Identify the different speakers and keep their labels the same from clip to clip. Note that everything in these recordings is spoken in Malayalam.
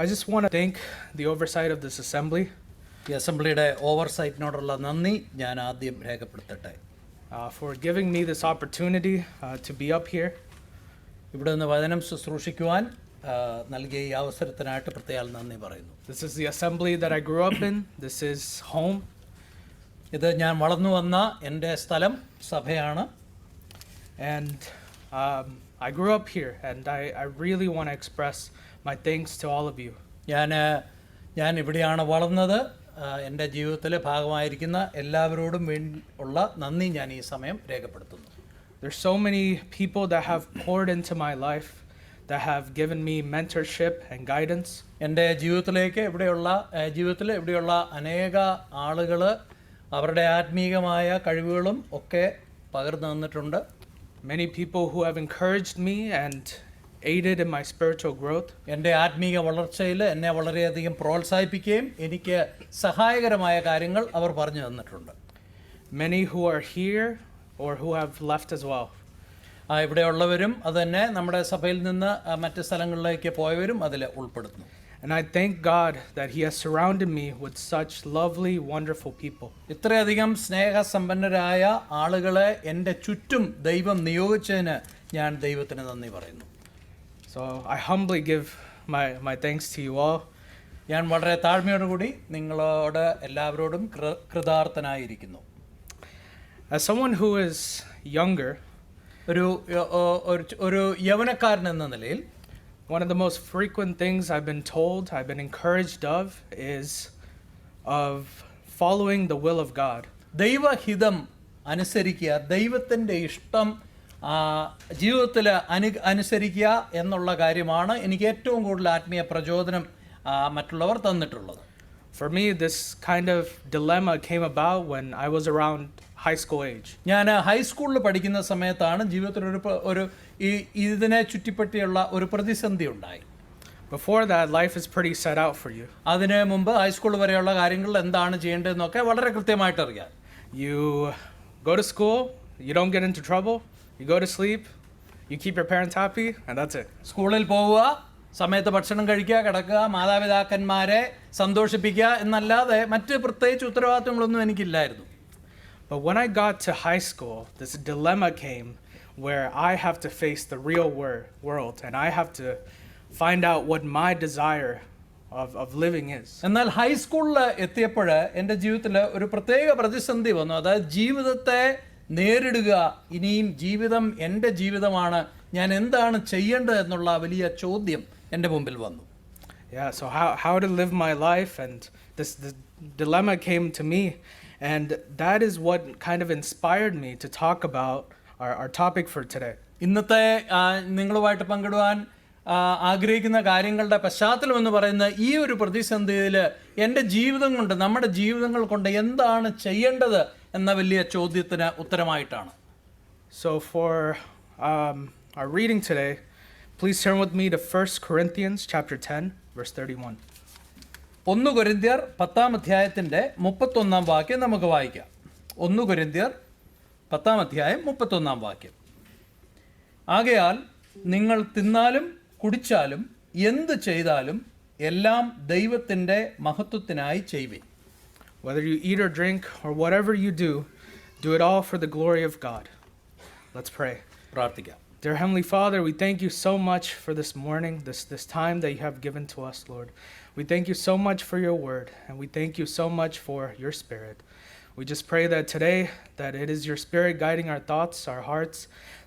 Speaker 1: I just want to thank the oversight of this assembly
Speaker 2: ഈ അസംബ്ലിയുടെ ഓവർസൈറ്റിനോടുള്ള നന്ദി ഞാൻ ആദ്യം രേഖപ്പെടുത്തട്ടെ.
Speaker 1: for giving me this opportunity to be up here.
Speaker 2: ഇവിടെ നിന്ന് വചനം ശുശ്രൂഷിക്കുവാൻ നൽകിയ ഈ അവസരത്തിനായിട്ട് പ്രത്യേകം നന്ദി പറയുന്നു.
Speaker 1: This is the assembly that I grew up in. This is home.
Speaker 2: ഇത് ഞാൻ വളർന്നു വന്ന എൻ്റെ സ്ഥലം, സഭയാണ്.
Speaker 1: And I grew up here, and I really want to express my thanks to all of you.
Speaker 2: ഞാൻ ഇവിടെയാണ് വളർന്നത്. എൻ്റെ ജീവിതത്തിലെ ഭാഗമായിരിക്കുന്ന എല്ലാവരോടും ഉള്ള നന്ദി ഞാൻ ഈ സമയം രേഖപ്പെടുത്തുന്നു.
Speaker 1: There's so many people that have poured into my life, that have given me mentorship and guidance.
Speaker 2: എൻ്റെ ജീവിതത്തിൽ ഇവിടെയുള്ള അനേക ആളുകൾ അവരുടെ ആത്മീകമായ കഴിവുകളും ഒക്കെ പകർന്നു തന്നിട്ടുണ്ട്.
Speaker 1: Many people who have encouraged me and aided in my spiritual growth.
Speaker 2: എൻ്റെ ആത്മീക വളർച്ചയിൽ എന്നെ വളരെയധികം പ്രോത്സാഹിപ്പിക്കുകയും എനിക്ക് സഹായകരമായ കാര്യങ്ങൾ അവർ പറഞ്ഞു തന്നിട്ടുണ്ട്.
Speaker 1: Many who are here or who have left as well.
Speaker 2: ഇവിടെയുള്ളവരും അതുതന്നെ നമ്മുടെ സഭയിൽ നിന്ന് മറ്റ് സ്ഥലങ്ങളിലേക്ക് പോയവരും അതിൽ ഉൾപ്പെടുന്നു.
Speaker 1: And I thank God that He has surrounded me with such lovely, wonderful people.
Speaker 2: ഇത്രയധികം സ്നേഹസമ്പന്നരായ ആളുകളെ എൻ്റെ ചുറ്റും ദൈവം നിയോഗിച്ചതിന് ഞാൻ ദൈവത്തിന് നന്ദി പറയുന്നു.
Speaker 1: So I humbly give my thanks to you all.
Speaker 2: ഞാൻ വളരെ താഴ്മയോടുകൂടി നിങ്ങളോട് എല്ലാവരോടും കൃതാർത്ഥനായിരിക്കുന്നു.
Speaker 1: As someone who is younger,
Speaker 2: ഒരു യൗവനക്കാരൻ എന്ന നിലയിൽ
Speaker 1: one of the most frequent things I've been told, I've been encouraged is of following the will of God.
Speaker 2: ദൈവഹിതം അനുസരിക്കുക, ദൈവത്തിൻ്റെ ഇഷ്ടം ജീവിതത്തിൽ അനുസരിക്കുക എന്നുള്ള കാര്യമാണ് എനിക്ക് ഏറ്റവും കൂടുതൽ ആത്മീയ പ്രചോദനം മറ്റുള്ളവർ തന്നിട്ടുള്ളത്.
Speaker 1: For me, this kind of dilemma came about when I was around high school age.
Speaker 2: ഞാൻ ഹൈസ്കൂളിൽ പഠിക്കുന്ന സമയത്താണ് ജീവിതത്തിൽ ഒരു ഇതിനെ ചുറ്റിപ്പറ്റിയുള്ള ഒരു പ്രതിസന്ധി ഉണ്ടായി.
Speaker 1: Before that, life is pretty set out for you.
Speaker 2: അതിന് മുമ്പ് ഹൈസ്കൂൾ വരെയുള്ള കാര്യങ്ങൾ എന്താണ് ചെയ്യേണ്ടതെന്നൊക്കെ വളരെ കൃത്യമായിട്ട് അറിയാം.
Speaker 1: You go to school, you don't get into trouble, you go to sleep, you keep your parents happy, and that's it.
Speaker 2: സ്കൂളിൽ പോവുക, സമയത്ത് ഭക്ഷണം കഴിക്കുക, കിടക്കുക, മാതാപിതാക്കന്മാരെ സന്തോഷിപ്പിക്കുക എന്നല്ലാതെ മറ്റ് പ്രത്യേകിച്ച് ഉത്തരവാദിത്തങ്ങളൊന്നും എനിക്കില്ലായിരുന്നു.
Speaker 1: But when I got to high school, this dilemma came where I have to face the real world and I have to find out what my desire of living is.
Speaker 2: എന്നാൽ ഹൈസ്കൂളിൽ എത്തിയപ്പോൾ എൻ്റെ ജീവിതത്തിൽ ഒരു പ്രത്യേക പ്രതിസന്ധി വന്നു. അതായത് ജീവിതത്തെ നേരിടുക, ഇനിയും ജീവിതം എൻ്റെ ജീവിതമാണ്, ഞാൻ എന്താണ് ചെയ്യേണ്ടത് എന്നുള്ള വലിയ ചോദ്യം എൻ്റെ മുമ്പിൽ വന്നു.
Speaker 1: Yeah, so how to live my life, and this dilemma came to me, and that is what kind of inspired me to talk about our topic for today.
Speaker 2: ഇന്നത്തെ നിങ്ങളുമായിട്ട് പങ്കിടുവാൻ ആഗ്രഹിക്കുന്ന കാര്യങ്ങളുടെ പശ്ചാത്തലം എന്ന് പറയുന്ന ഈ ഒരു പ്രതിസന്ധിയിൽ എൻ്റെ ജീവിതം കൊണ്ട്, നമ്മുടെ ജീവിതങ്ങൾ കൊണ്ട് എന്താണ് ചെയ്യേണ്ടത് എന്ന വലിയ ചോദ്യത്തിന് ഉത്തരമായിട്ടാണ്.
Speaker 1: So for our reading today, please turn with me to 1 Corinthians chapter 10 verse 31.
Speaker 2: 1 കൊരിന്ത്യർ 10-ാം അധ്യായത്തിൻ്റെ 31-ാം വാക്യം നമുക്ക് വായിക്കാം. 1 കൊരിന്ത്യർ 10-ാം അധ്യായം 31-ാം വാക്യം. ആകയാൽ നിങ്ങൾ തിന്നാലും കുടിച്ചാലും എന്ത് ചെയ്താലും എല്ലാം ദൈവത്തിൻ്റെ മഹത്വത്തിനായി ചെയ്യുവിൻ.
Speaker 1: Whether you eat or drink or whatever you do it all for the glory of God. Let's pray.
Speaker 2: പ്രാർത്ഥിക്കാം.
Speaker 1: Dear Heavenly Father, we thank you so much for this morning, this time that you have given to us, Lord. We thank you so much for your word, and we thank you so much for your spirit. We just pray that today, that it is your spirit guiding our thoughts, our hearts,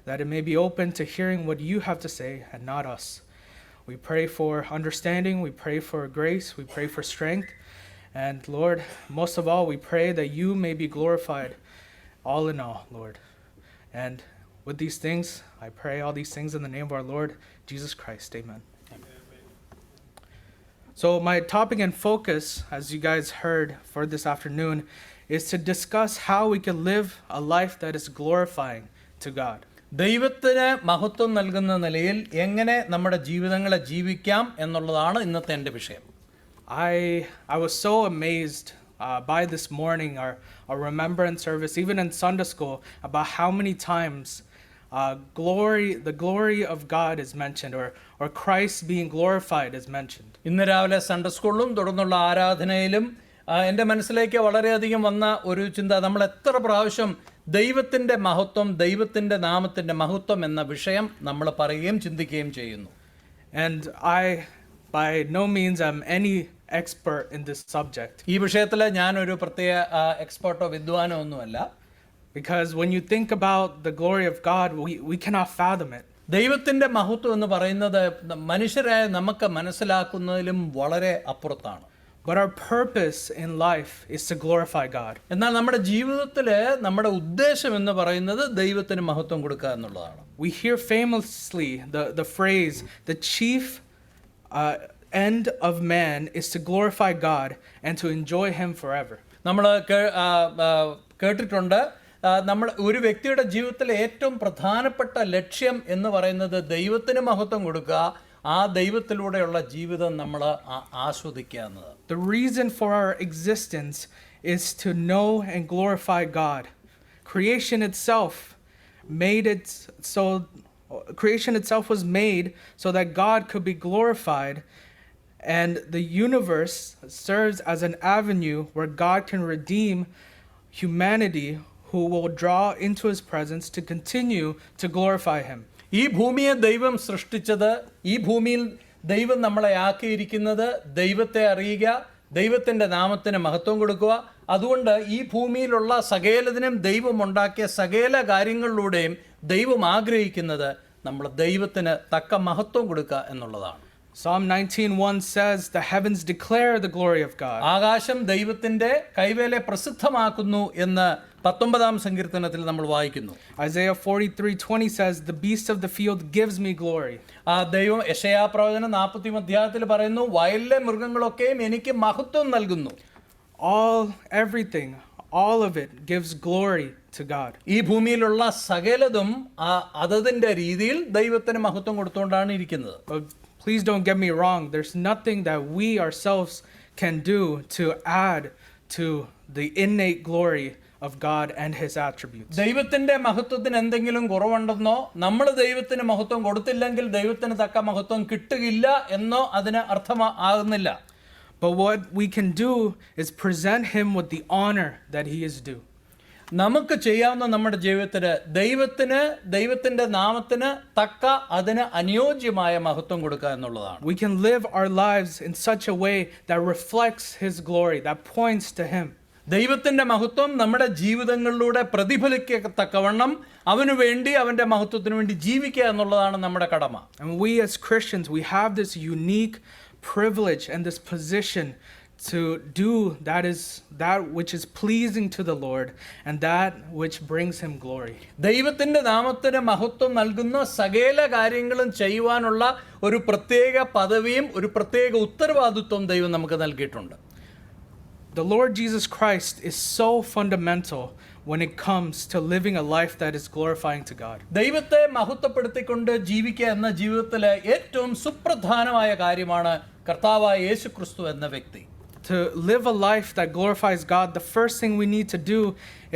Speaker 1: that it may be open to hearing what you have to say and not us. We pray for understanding, we pray for grace, we pray for strength, and Lord, most of all, we pray that you may be glorified all in all, Lord. And with these things, I pray all these things in the name of our Lord Jesus Christ. Amen. So my topic and focus, as you guys heard for this afternoon, is to discuss how we can live a life that is glorifying to God.
Speaker 2: ദൈവത്തിന് മഹത്വം നൽകുന്ന നിലയിൽ എങ്ങനെ നമ്മുടെ ജീവിതങ്ങളെ ജീവിക്കാം എന്നുള്ളതാണ് ഇന്നത്തെ എൻ്റെ വിഷയം.
Speaker 1: I was so amazed by this morning, our remembrance service, even in Sunday school, about how many times the glory of God is mentioned, or Christ being glorified is mentioned.
Speaker 2: ഇന്ന് രാവിലെ സൺഡേ സ്കൂളിലും തുടർന്നുള്ള ആരാധനയിലും എൻ്റെ മനസ്സിലേക്ക് വളരെയധികം വന്ന ഒരു ചിന്ത, നമ്മൾ എത്ര പ്രാവശ്യം ദൈവത്തിൻ്റെ മഹത്വം, ദൈവത്തിൻ്റെ നാമത്തിൻ്റെ മഹത്വം എന്ന വിഷയം നമ്മൾ പറയുകയും ചിന്തിക്കുകയും ചെയ്യുന്നു.
Speaker 1: And I, by no means, am any expert in this subject.
Speaker 2: ഈ വിഷയത്തിൽ ഞാനൊരു പ്രത്യേക എക്സ്പേർട്ടോ വിദ്വാനോ ഒന്നുമല്ല.
Speaker 1: Because when you think about the glory of God, we cannot fathom it.
Speaker 2: ദൈവത്തിൻ്റെ മഹത്വം എന്ന് പറയുന്നത് മനുഷ്യരായ നമുക്ക് മനസ്സിലാക്കുന്നതിലും വളരെ അപ്പുറത്താണ്.
Speaker 1: But our purpose in life is to glorify God.
Speaker 2: എന്നാൽ നമ്മുടെ ജീവിതത്തിൽ നമ്മുടെ ഉദ്ദേശം എന്ന് പറയുന്നത് ദൈവത്തിന് മഹത്വം കൊടുക്കുക എന്നുള്ളതാണ്.
Speaker 1: We hear famously the phrase, the chief end of man is to glorify God and to enjoy Him forever.
Speaker 2: നമ്മൾ കേട്ടിട്ടുണ്ട്, നമ്മൾ ഒരു വ്യക്തിയുടെ ജീവിതത്തിലെ ഏറ്റവും പ്രധാനപ്പെട്ട ലക്ഷ്യം എന്ന് പറയുന്നത് ദൈവത്തിന് മഹത്വം കൊടുക്കുക, ആ ദൈവത്തിലൂടെയുള്ള ജീവിതം നമ്മൾ ആസ്വദിക്കുക എന്നത്.
Speaker 1: The reason for our existence is to know and glorify God. Creation itself was made so that God could be glorified, and the universe serves as an avenue where God can redeem humanity who will draw into His presence to continue to glorify Him.
Speaker 2: ഈ ഭൂമിയെ ദൈവം സൃഷ്ടിച്ചത്, ഈ ഭൂമിയിൽ ദൈവം നമ്മളെ ആക്കിയിരിക്കുന്നത് ദൈവത്തെ അറിയുക, ദൈവത്തിൻ്റെ നാമത്തിന് മഹത്വം കൊടുക്കുക. അതുകൊണ്ട് ഈ ഭൂമിയിലുള്ള സകലതിനും ദൈവം ഉണ്ടാക്കിയ സകല കാര്യങ്ങളിലൂടെയും ദൈവം ആഗ്രഹിക്കുന്നത് നമ്മൾ ദൈവത്തിന് തക്ക മഹത്വം കൊടുക്കുക എന്നുള്ളതാണ്.
Speaker 1: Psalm 19:1 says, "The heavens declare the glory of God."
Speaker 2: ആകാശം ദൈവത്തിൻ്റെ കൈവേല പ്രസിദ്ധമാക്കുന്നു എന്ന് 19-ാം സങ്കീർത്തനത്തിൽ നമ്മൾ വായിക്കുന്നു.
Speaker 1: Isaiah 43:20 says, "The beast of the field gives me glory."
Speaker 2: ദൈവം യെശയ്യാ പ്രവചനം 40-ാം അധ്യായത്തിൽ പറയുന്നു, വയലിലെ മൃഗങ്ങളൊക്കെയും എനിക്ക് മഹത്വം നൽകുന്നു.
Speaker 1: Everything, all of it gives glory to God.
Speaker 2: ഈ ഭൂമിയിലുള്ള സകലതും അതതിൻ്റെ രീതിയിൽ ദൈവത്തിന് മഹത്വം കൊടുത്തുകൊണ്ടാണ് ഇരിക്കുന്നത്.
Speaker 1: But please don't get me wrong. There's nothing that we ourselves can do to add to the innate glory of God and His attributes.
Speaker 2: ദൈവത്തിന്റെ മഹത്വത്തിന് എന്തെങ്കിലും കുറവുണ്ടെന്നോ, നമ്മൾ ദൈവത്തിന് മഹത്വം കൊടുത്തില്ലെങ്കിൽ ദൈവത്തിന് തക്ക മഹത്വം കിട്ടുകയില്ല എന്നോ അതിന് അർത്ഥമാകുന്നില്ല.
Speaker 1: But what we can do is present Him with the honor that He is due.
Speaker 2: നമുക്ക് ചെയ്യാവുന്ന നമ്മുടെ ജീവിതത്തിൽ ദൈവത്തിന്റെ നാമത്തിന് തക്ക അതിന് അനുയോജ്യമായ മഹത്വം കൊടുക്കുക എന്നുള്ളതാണ്.
Speaker 1: We can live our lives in such a way that reflects His glory, that points to Him.
Speaker 2: ദൈവത്തിന്റെ മഹത്വം നമ്മുടെ ജീവിതങ്ങളിലൂടെ പ്രതിഫലിക്കത്തക്കവണ്ണം അവന് വേണ്ടി, അവന്റെ മഹത്വത്തിന് വേണ്ടി ജീവിക്കുക എന്നുള്ളതാണ് നമ്മുടെ കടമ.
Speaker 1: And we as Christians, we have this unique privilege and this position to do that which is pleasing to the Lord and that which brings Him glory.
Speaker 2: ദൈവത്തിന്റെ നാമത്തിന് മഹത്വം നൽകുന്ന സകല കാര്യങ്ങളും ചെയ്യുവാനുള്ള ഒരു പ്രത്യേക പദവിയും ഒരു പ്രത്യേക ഉത്തരവാദിത്വം ദൈവം നമുക്ക് നൽകിയിട്ടുണ്ട്.
Speaker 1: The Lord Jesus Christ is so fundamental when it comes to living a life that is glorifying to God.
Speaker 2: ദൈവത്തെ മഹത്വപ്പെടുത്തിക്കൊണ്ട് ജീവിക്കുക എന്ന ജീവിതത്തിലെ ഏറ്റവും സുപ്രധാനമായ കാര്യമാണ് കർത്താവായ യേശുക്രിസ്തു എന്ന വ്യക്തി.
Speaker 1: To live a life that glorifies God, the first thing we need to do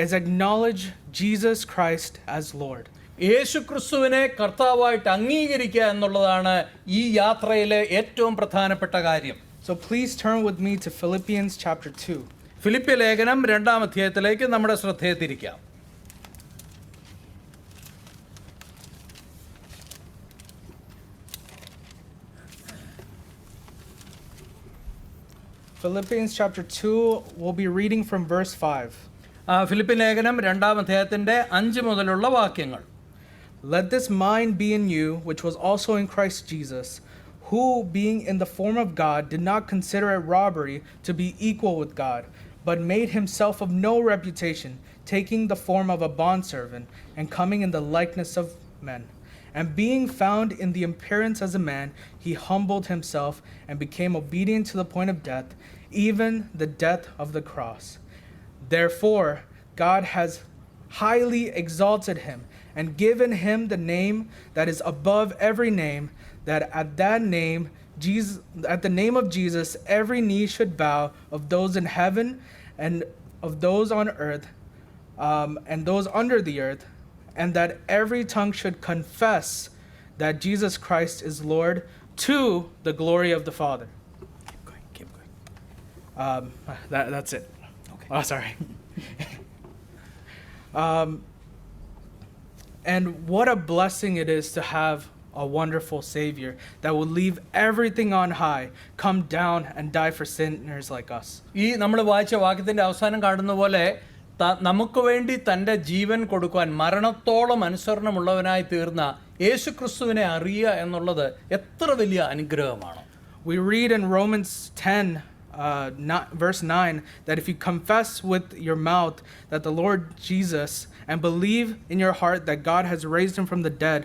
Speaker 1: is acknowledge Jesus Christ as Lord.
Speaker 2: യേശുക്രിസ്തുവിനെ കർത്താവായിട്ട് അംഗീകരിക്കുക എന്നുള്ളതാണ് ഈ യാത്രയിലെ ഏറ്റവും പ്രധാനപ്പെട്ട കാര്യം.
Speaker 1: So please turn with me to Philippians chapter 2.
Speaker 2: ഫിലിപ്പ്യ ലേഖനം 2-ാം അധ്യായത്തിലേക്ക് നമ്മുടെ ശ്രദ്ധയെ തിരിക്കാം.
Speaker 1: Philippians chapter 2, we'll be reading from verse 5.
Speaker 2: ഫിലിപ്പ്യ ലേഖനം 2-ാം അധ്യായത്തിന്റെ 5 മുതലുള്ള വാക്യങ്ങൾ.
Speaker 1: Let this mind be in you, which was also in Christ Jesus, who, being in the form of God, did not consider it robbery to be equal with God, but made himself of no reputation, taking the form of a bondservant, and coming in the likeness of men. And being found in the appearance as a man, he humbled himself and became obedient to the point of death, even the death of the cross. Therefore, God has highly exalted him and given him the name that is above every name, that at the name of Jesus, every knee should bow, of those in heaven and of those on earth, and those under the earth, and that every tongue should confess that Jesus Christ is Lord to the glory of the Father.
Speaker 2: Keep going.
Speaker 1: That's it.
Speaker 2: Okay.
Speaker 1: Oh, sorry. And what a blessing it is to have a wonderful Savior that will leave everything on high, come down and die for sinners like us.
Speaker 2: ഈ നമ്മൾ വായിച്ച വാക്യത്തിന്റെ അവസാനം കാണുന്ന പോലെ നമുക്ക് വേണ്ടി തൻ്റെ ജീവൻ കൊടുക്കുവാൻ മരണത്തോളം അനുസരണമുള്ളവനായി തീർന്ന യേശുക്രിസ്തുവിനെ അറിയുക എന്നുള്ളത് എത്ര വലിയ അനുഗ്രഹമാണ്.
Speaker 1: We read in Romans 10, verse 9, that if you confess with your mouth that the Lord Jesus and believe in your heart that God has raised him from the dead,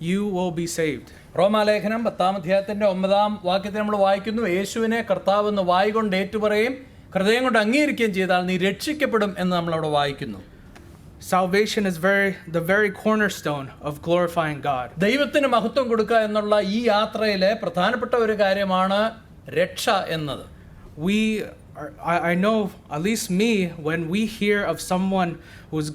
Speaker 1: you will be saved.
Speaker 2: റോമാലേഖനം 10-ാം അധ്യായത്തിന്റെ 9-ാം വാക്യത്തിൽ നമ്മൾ വായിക്കുന്നു, യേശുവിനെ കർത്താവ് എന്ന് വായ്കൊണ്ട് ഏറ്റുപറയും ഹൃദയം കൊണ്ട് അംഗീകരിക്കുകയും ചെയ്താൽ നീ രക്ഷിക്കപ്പെടും എന്ന് നമ്മൾ അവിടെ വായിക്കുന്നു.
Speaker 1: Salvation is the very cornerstone of glorifying God.
Speaker 2: ദൈവത്തിന് മഹത്വം കൊടുക്കുക എന്നുള്ള ഈ യാത്രയിലെ പ്രധാനപ്പെട്ട ഒരു കാര്യമാണ് രക്ഷ എന്നത്.
Speaker 1: I know, at least me, when we hear of someone who's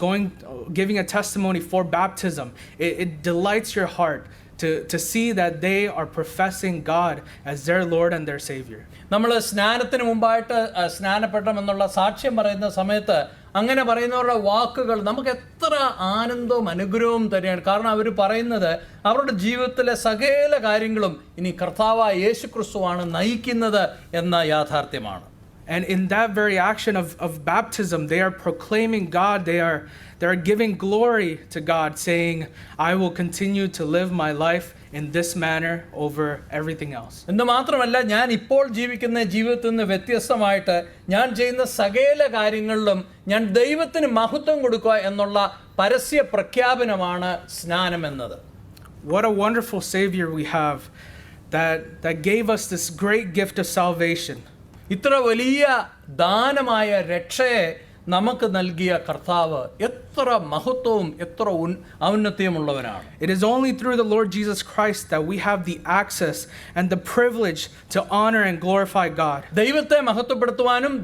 Speaker 1: giving a testimony for baptism, it delights your heart to see that they are professing God as their Lord and their Savior.
Speaker 2: നമ്മൾ സ്നാനത്തിന് മുമ്പായിട്ട് സ്നാനപ്പെടണമെന്നുള്ള സാക്ഷ്യം പറയുന്ന സമയത്ത് അങ്ങനെ പറയുന്നവരുടെ വാക്കുകൾ നമുക്ക് എത്ര ആനന്ദവും അനുഗ്രഹവും തന്നെയാണ്. കാരണം അവർ പറയുന്നത് അവരുടെ ജീവിതത്തിലെ സകല കാര്യങ്ങളും ഇനി കർത്താവായ യേശുക്രിസ്തുവാണ് നയിക്കുന്നത് എന്ന യാഥാർത്ഥ്യമാണ്.
Speaker 1: And in that very action of baptism, they are proclaiming God. They are giving glory to God, saying, I will continue to live my life in this manner over everything else.
Speaker 2: എന്ന് മാത്രമല്ല, ഞാൻ ഇപ്പോൾ ജീവിക്കുന്ന ജീവിതത്തിൽ നിന്ന് വ്യത്യസ്തമായിട്ട് ഞാൻ ചെയ്യുന്ന സകല കാര്യങ്ങളിലും ഞാൻ ദൈവത്തിന് മഹത്വം കൊടുക്കുക എന്നുള്ള പരസ്യ പ്രഖ്യാപനമാണ് സ്നാനം എന്നത്.
Speaker 1: What a wonderful Savior we have that gave us this great gift of salvation.
Speaker 2: ഇത്ര വലിയ ദാനമായ രക്ഷയെ നമുക്ക് നൽകിയ കർത്താവ് എത്ര മഹത്വവും എത്ര ഔന്നത്യമുള്ളവനാണ്.
Speaker 1: It is only through the Lord Jesus Christ that we have the access and the privilege to honor and glorify God.
Speaker 2: ദൈവത്തെ മഹത്വപ്പെടുത്തുവാനും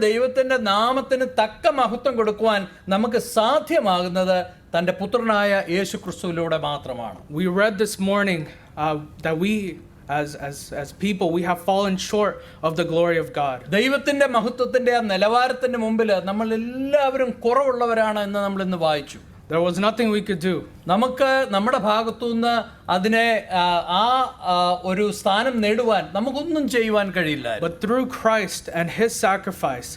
Speaker 2: ദൈവത്തിന്റെ നാമത്തിന് തക്ക മഹത്വം കൊടുക്കുവാൻ നമുക്ക് സാധ്യമാകുന്നത് തൻ്റെ പുത്രനായ യേശുക്രിസ്തുവിലൂടെ മാത്രമാണ്.
Speaker 1: We read this morning that we as people we have fallen short of the glory of God.
Speaker 2: ദൈവത്തിന്റെ മഹത്വത്തിന്റെ ആ നിലവാരത്തിന്റെ മുമ്പിൽ നമ്മൾ എല്ലാവരും കുറവുള്ളവരാണ് എന്ന് നമ്മൾ ഇന്ന് വായിച്ചു.
Speaker 1: There was nothing we could do.
Speaker 2: നമുക്ക് നമ്മുടെ ഭാഗത്തുനിന്ന് അതിനെ ഒരു സ്ഥാനം നേടുവാൻ നമുക്കൊന്നും ചെയ്യുവാൻ കഴിയില്ല.
Speaker 1: But through Christ and his sacrifice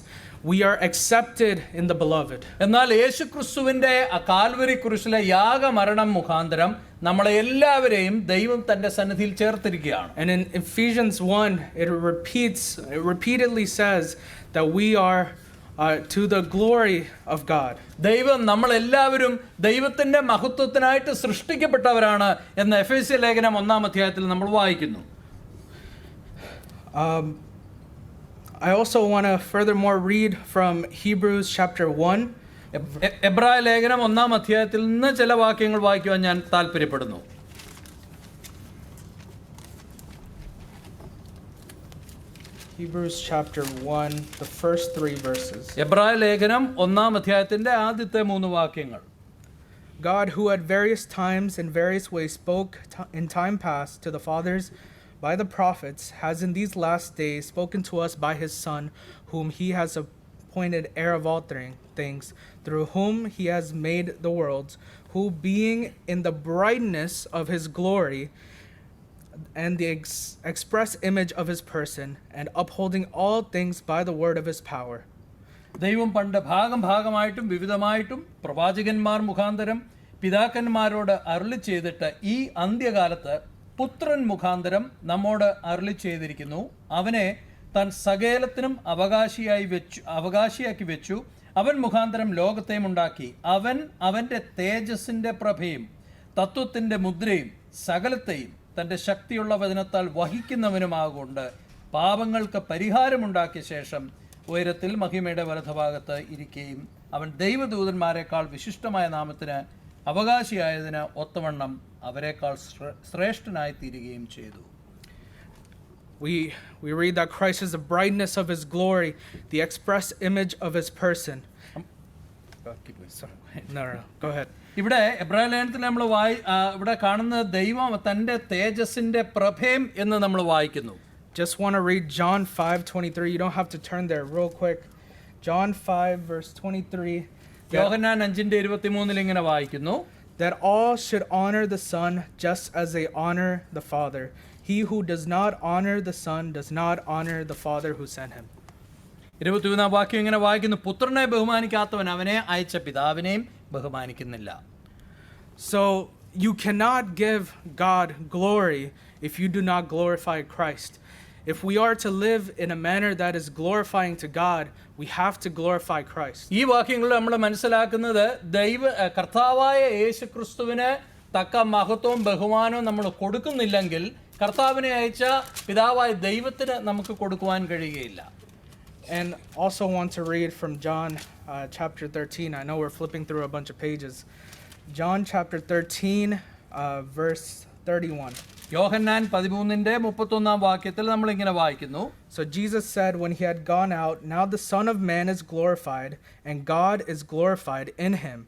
Speaker 1: we are accepted in the beloved.
Speaker 2: എന്നാൽ യേശുക്രിസ്തുവിന്റെ ആ കാൽവരി കുരിശിലെ യാഗമരണം മുഖാന്തരം നമ്മളെ എല്ലാവരെയും ദൈവം തന്റെ സന്നിധിയിൽ ചേർത്തിരിക്കുകയാണ്.
Speaker 1: And in Ephesians 1 it repeatedly says that we are to the glory of God.
Speaker 2: ദൈവം നമ്മളെല്ലാവരും ദൈവത്തിന്റെ മഹത്വത്തിനായിട്ട് സൃഷ്ടിക്കപ്പെട്ടവരാണ് എന്ന് എഫേസ്യ ലേഖനം 1-ാം അധ്യായത്തിൽ നമ്മൾ വായിക്കുന്നു.
Speaker 1: I also want to furthermore read from Hebrews chapter 1.
Speaker 2: എബ്രായ ലേഖനം 1-ാം അധ്യായത്തിൽ നിന്ന് ചില വാക്യങ്ങൾ വായിക്കുവാൻ ഞാൻ താല്പര്യപ്പെടുന്നു.
Speaker 1: Hebrews chapter 1, the first 3 verses.
Speaker 2: എബ്രായ ലേഖനം 1-ാം അധ്യായത്തിന്റെ ആദ്യത്തെ 3 വാക്യങ്ങൾ.
Speaker 1: God, who at various times in various ways spoke in time past to the fathers by the prophets, has in these last days spoken to us by his Son, whom he has appointed heir of all things, through whom he has made the worlds, who being in the brightness of his glory and the express image of his person, and upholding all things by the word of his power.
Speaker 2: ദൈവം പണ്ട് ഭാഗമായിട്ടും വിവിധമായിട്ടും പ്രവാചകന്മാർ മുഖാന്തരം പിതാക്കന്മാരോട് അരുളി ചെയ്തിട്ട് ഈ അന്ത്യകാലത്ത് പുത്രൻ മുഖാന്തരം നമ്മോട് അരുളി ചെയ്തിരിക്കുന്നു. അവനെ താൻ സകലത്തിനും അവകാശിയാക്കി വെച്ചു. അവൻ മുഖാന്തരം ലോകത്തെയും ഉണ്ടാക്കി. അവൻ അവൻ്റെ തേജസ്സിൻ്റെ പ്രഭയും തത്വത്തിൻ്റെ മുദ്രയും സകലത്തെയും തൻ്റെ ശക്തിയുള്ള വചനത്താൽ വഹിക്കുന്നവനുമാകൊണ്ട് പാപങ്ങൾക്ക് പരിഹാരമുണ്ടാക്കിയ ശേഷം ഉയരത്തിൽ മഹിമയുടെ വലതുഭാഗത്ത് ഇരിക്കുകയും അവൻ ദൈവദൂതന്മാരെക്കാൾ വിശിഷ്ടമായ നാമത്തിന് അവകാശിയായതിന് ഒത്തവണ്ണം അവരെക്കാൾ ശ്രേഷ്ഠനായി തീരുകയും ചെയ്തു.
Speaker 1: We read that Christ is the brightness of his glory, the express image of his person. No. Go ahead.
Speaker 2: ഇവിടെ എബ്രായ ലേഖനത്തിൽ നമ്മൾ ഇവിടെ കാണുന്ന ദൈവം തൻ്റെ തേജസ്സിന്റെ പ്രഭയം എന്ന് നമ്മൾ വായിക്കുന്നു.
Speaker 1: Just want to read John 5:23. You don't have to turn there real quick. John 5 verse 23.
Speaker 2: യോഹന്നാൻ 5:23 ഇങ്ങനെ വായിക്കുന്നു.
Speaker 1: That all should honor the Son just as they honor the Father. He who does not honor the Son does not honor the Father who sent him.
Speaker 2: 21 വാക്യം ഇങ്ങനെ വായിക്കുന്നു. പുത്രനെ ബഹുമാനിക്കാത്തവൻ അവനെ അയച്ച പിതാവിനെയും ബഹുമാനിക്കുന്നില്ല.
Speaker 1: So you cannot give God glory if you do not glorify Christ. If we are to live in a manner that is glorifying to God, we have to glorify Christ.
Speaker 2: ഈ വാക്യങ്ങളിൽ നമ്മൾ മനസ്സിലാക്കുന്നത് കർത്താവായ യേശുക്രിസ്തുവിന് തക്ക മഹത്വവും ബഹുമാനവും നമ്മൾ കൊടുക്കുന്നില്ലെങ്കിൽ കർത്താവിനെ അയച്ച പിതാവായ ദൈവത്തിന് നമുക്ക് കൊടുക്കുവാൻ കഴിയുകയില്ല.
Speaker 1: And also want to read from John chapter 13. I know we're flipping through a bunch of pages. John chapter 13 verse 31.
Speaker 2: യോഹന്നാൻ 13:31 വാക്യത്തിൽ നമ്മൾ ഇങ്ങനെ വായിക്കുന്നു.
Speaker 1: So Jesus said when he had gone out, now the Son of Man is glorified and God is glorified in him.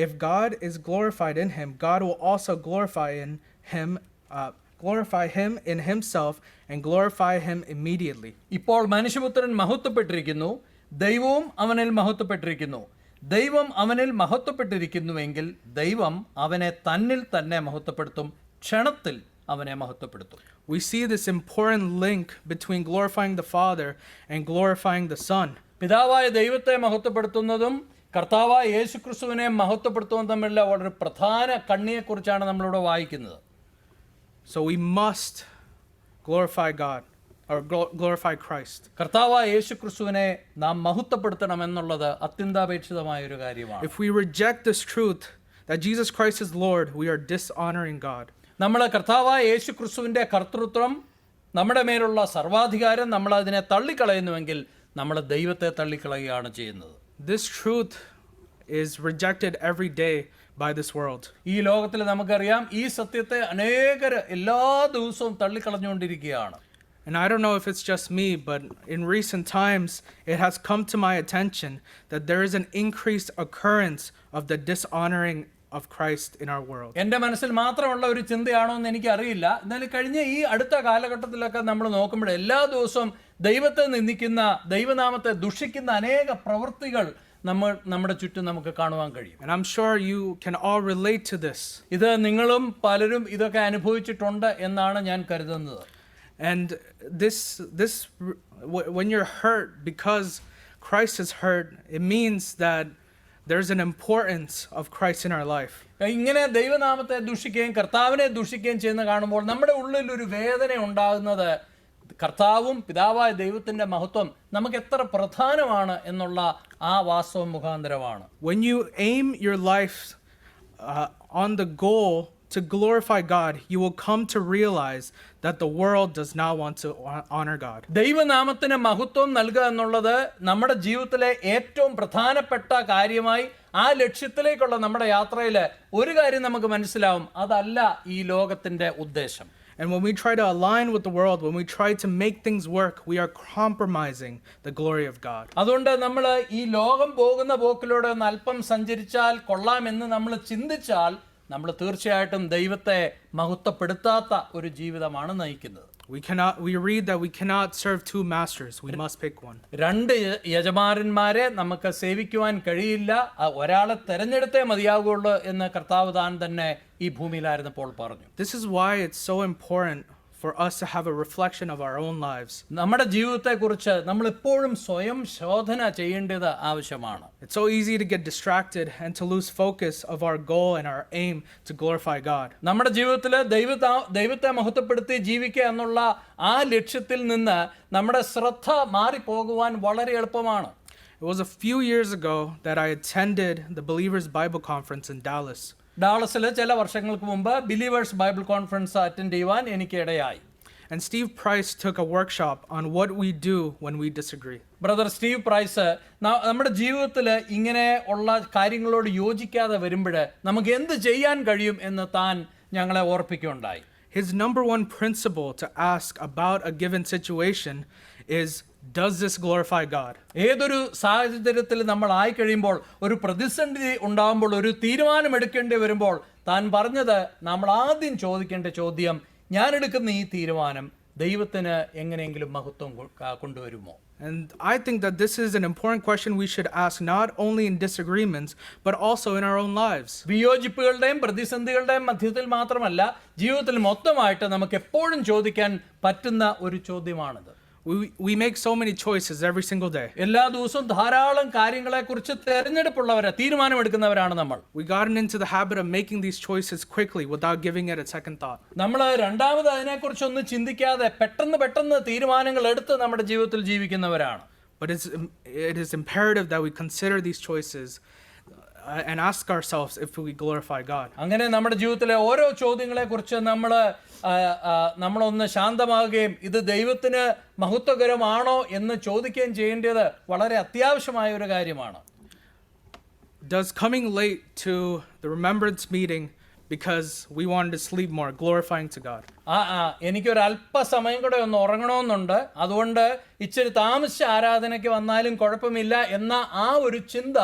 Speaker 1: If God is glorified in him, God will also glorify him in himself and glorify him immediately.
Speaker 2: ഇപ്പോൾ മനുഷ്യപുത്രൻ മഹത്വപ്പെട്ടിരിക്കുന്നു, ദൈവവും അവനിൽ മഹത്വപ്പെട്ടിരിക്കുന്നു. ദൈവം അവനിൽ മഹത്വപ്പെട്ടിരിക്കുന്നുവെങ്കിൽ ദൈവം അവനെ തന്നിൽ തന്നെ മഹത്വപ്പെടുത്തും, ക്ഷണത്തിൽ അവനെ മഹത്വപ്പെടുത്തും.
Speaker 1: We see this important link between glorifying the Father and glorifying the Son.
Speaker 2: പിതാവായ ദൈവത്തെ മഹത്വപ്പെടുത്തുന്നതും കർത്താവായ യേശുക്രിസ്തുവിനെ മഹത്വപ്പെടുത്തുന്നതും തമ്മിലുള്ള വളരെ പ്രധാന കണ്ണിയെക്കുറിച്ചാണ് നമ്മളിവിടെ വായിക്കുന്നത്.
Speaker 1: So we must glorify God or glorify Christ.
Speaker 2: കർത്താവായ യേശുക്രിസ്തുവിനെ നാം മഹത്വപ്പെടുത്തണം എന്നുള്ളത് അത്യന്താപേക്ഷിതമായ ഒരു കാര്യമാണ്.
Speaker 1: If we reject this truth that Jesus Christ is Lord, we are dishonoring God.
Speaker 2: നമ്മൾ കർത്താവായ യേശുക്രിസ്തുവിന്റെ കർത്തൃത്വം, നമ്മുടെ മേലുള്ള സർവാധികാരം നമ്മൾ അതിനെ തള്ളിക്കളയുന്നുവെങ്കിൽ നമ്മൾ ദൈവത്തെ തള്ളിക്കളയുകയാണ് ചെയ്യുന്നത്.
Speaker 1: This truth is rejected every day by this world.
Speaker 2: ഈ ലോകത്തിൽ നമുക്കറിയാം ഈ സത്യത്തെ അനേകർ എല്ലാ ദിവസവും തള്ളിക്കളഞ്ഞുകൊണ്ടിരിക്കുകയാണ്.
Speaker 1: And I don't know if it's just me, but in recent times it has come to my attention that there is an increased occurrence of the dishonoring of Christ in our world.
Speaker 2: എൻ്റെ മനസ്സിൽ മാത്രമുള്ള ഒരു ചിന്തയാണോ എന്ന് എനിക്ക് അറിയില്ല. എന്നാൽ കഴിഞ്ഞ ഈ അടുത്ത കാലഘട്ടത്തിലൊക്കെ നമ്മൾ നോക്കുമ്പോൾ എല്ലാ ദിവസവും ദൈവത്തെ നിന്ദിക്കുന്ന, ദൈവനാമത്തെ ദുഷിക്കുന്ന അനേക പ്രവൃത്തികൾ നമ്മുടെ ചുറ്റും നമുക്ക് കാണുവാൻ കഴിയും.
Speaker 1: And I'm sure you can all relate to this.
Speaker 2: ഇത് നിങ്ങളും പലരും ഇതൊക്കെ അനുഭവിച്ചിട്ടുണ്ട് എന്നാണ് ഞാൻ കരുതുന്നത്.
Speaker 1: And this when you're hurt because Christ is hurt, it means that there's an importance of Christ in our life.
Speaker 2: ഇങ്ങനെ ദൈവനാമത്തെ ദുഷിക്കുകയും കർത്താവിനെ ദുഷിക്കുകയും ചെയ്യുന്ന കാണുമ്പോൾ നമ്മുടെ ഉള്ളിൽ ഒരു വേദന ഉണ്ടാകുന്നത് കർത്താവും പിതാവായ ദൈവത്തിന്റെ മഹത്വം നമുക്ക് എത്ര പ്രധാനമാണ് എന്നുള്ള ആ വാസ്തവം മുഖാന്തരമാണ്.
Speaker 1: When you aim your life on the goal to glorify God, you will come to realize that the world does not want to honor God.
Speaker 2: ദൈവനാമത്തിന് മഹത്വം നൽകുക എന്നുള്ളത് നമ്മുടെ ജീവിതത്തിലെ ഏറ്റവും പ്രധാനപ്പെട്ട കാര്യമായി ആ ലക്ഷ്യത്തിലേക്കുള്ള നമ്മുടെ യാത്രയിൽ ഒരു കാര്യം നമുക്ക് മനസ്സിലാവും, അതല്ല ഈ ലോകത്തിന്റെ ഉദ്ദേശം.
Speaker 1: And when we try to align with the world, when we try to make things work, we are compromising the glory of God.
Speaker 2: അതുകൊണ്ട് നമ്മൾ ഈ ലോകം പോകുന്ന പോക്കിലൂടെ ഒന്ന് അല്പം സഞ്ചരിച്ചാൽ കൊള്ളാമെന്ന് നമ്മൾ ചിന്തിച്ചാൽ നമ്മൾ തീർച്ചയായിട്ടും ദൈവത്തെ മഹത്വപ്പെടുത്താത്ത ഒരു ജീവിതമാണ് നയിക്കുന്നത്.
Speaker 1: We read that we cannot serve two masters. We must pick one.
Speaker 2: രണ്ട് യജമാനന്മാരെ നമുക്ക് സേവിക്കുവാൻ കഴിയില്ല, ഒരാളെ തെരഞ്ഞെടുത്തേ മതിയാകുള്ളൂ എന്ന് കർത്താവ് താൻ തന്നെ ഈ ഭൂമിയിലായിരുന്നപ്പോൾ പറഞ്ഞു.
Speaker 1: This is why it's so important for us to have a reflection of our own lives.
Speaker 2: നമ്മുടെ ജീവിതത്തെക്കുറിച്ച് നമ്മൾ എപ്പോഴും സ്വയം ശോധന ചെയ്യേണ്ടത് ആവശ്യമാണ്.
Speaker 1: It's so easy to get distracted and to lose focus of our goal and our aim to glorify God.
Speaker 2: നമ്മുടെ ജീവിതത്തിൽ ദൈവത്തെ മഹത്വപ്പെടുത്തി ജീവിക്കുക എന്നുള്ള ആ ലക്ഷ്യത്തിൽ നിന്ന് നമ്മുടെ ശ്രദ്ധ മാറിപ്പോകുവാൻ വളരെ എളുപ്പമാണ്.
Speaker 1: It was a few years ago that I attended the Believers Bible Conference in Dallas.
Speaker 2: ഡാളസിൽ ചില വർഷങ്ങൾക്ക് മുമ്പ് ബിലീവേഴ്സ് ബൈബിൾ കോൺഫറൻസ് അറ്റൻഡ് ചെയ്യുവാൻ എനിക്ക് ഇടയായി.
Speaker 1: And Steve Price took a workshop on what we do when we disagree.
Speaker 2: Brother Steve Price നമ്മുടെ ജീവിതത്തിൽ ഇങ്ങനെ ഉള്ള കാര്യങ്ങളോട് യോജിക്കാതെ വരുമ്പോൾ നമുക്ക് എന്ത് ചെയ്യാൻ കഴിയും എന്ന് താൻ ഞങ്ങളെ ഓർപ്പിക്കുകയുണ്ടായി.
Speaker 1: His number one principle to ask about a given situation is, does this glorify God?
Speaker 2: ഏതൊരു സാഹചര്യത്തിൽ നമ്മൾ ആയി കഴിയുമ്പോൾ, ഒരു പ്രതിസന്ധി ഉണ്ടാകുമ്പോൾ, ഒരു തീരുമാനം എടുക്കേണ്ടി വരുമ്പോൾ, താൻ പറഞ്ഞത് നമ്മൾ ആദ്യം ചോദിക്കേണ്ട ചോദ്യം, ഞാൻ എടുക്കുന്ന ഈ തീരുമാനം ദൈവത്തിന് എങ്ങനെയെങ്കിലും മഹത്വം കൊണ്ടുവരുമോ?
Speaker 1: And I think that this is an important question we should ask not only in disagreements, but also in our own lives.
Speaker 2: വിയോജിപ്പുകളുടെയും പ്രതിസന്ധികളുടെയും മധ്യത്തിൽ മാത്രമല്ല, ജീവിതത്തിൽ മൊത്തമായിട്ട് നമുക്ക് എപ്പോഴും ചോദിക്കാൻ പറ്റുന്ന ഒരു ചോദ്യമാണിത്.
Speaker 1: We make so many choices every single day.
Speaker 2: എല്ലാ ദിവസവും ധാരാളം കാര്യങ്ങളെക്കുറിച്ച് തീരുമാനമെടുക്കുന്നവരാണ് നമ്മൾ.
Speaker 1: We gotten into the habit of making these choices quickly without giving it a second thought.
Speaker 2: നമ്മൾ രണ്ടാമത് അതിനെക്കുറിച്ചൊന്നും ചിന്തിക്കാതെ പെട്ടെന്ന് തീരുമാനങ്ങൾ എടുത്ത് നമ്മുടെ ജീവിതത്തിൽ ജീവിക്കുന്നവരാണ്.
Speaker 1: But it is imperative that we consider these choices and ask ourselves if we glorify God.
Speaker 2: അങ്ങനെ നമ്മുടെ ജീവിതത്തിലെ ഓരോ ചോദ്യങ്ങളെക്കുറിച്ച് നമ്മളൊന്ന് ശാന്തമാകുകയും ഇത് ദൈവത്തിന് മഹത്വകരമാണോ എന്ന് ചോദിക്കുകയും ചെയ്യേണ്ടത് വളരെ അത്യാവശ്യമായ ഒരു കാര്യമാണ്.
Speaker 1: Does coming late to the remembrance meeting because we wanted to sleep more glorifying to God?
Speaker 2: എനിക്കൊരു അല്പസമയം കൂടെ ഒന്ന് ഉറങ്ങണമെന്നുണ്ട്, അതുകൊണ്ട് ഇച്ചിരി താമസിച്ച ആരാധനയ്ക്ക് വന്നാലും കുഴപ്പമില്ല എന്ന ആ ഒരു ചിന്ത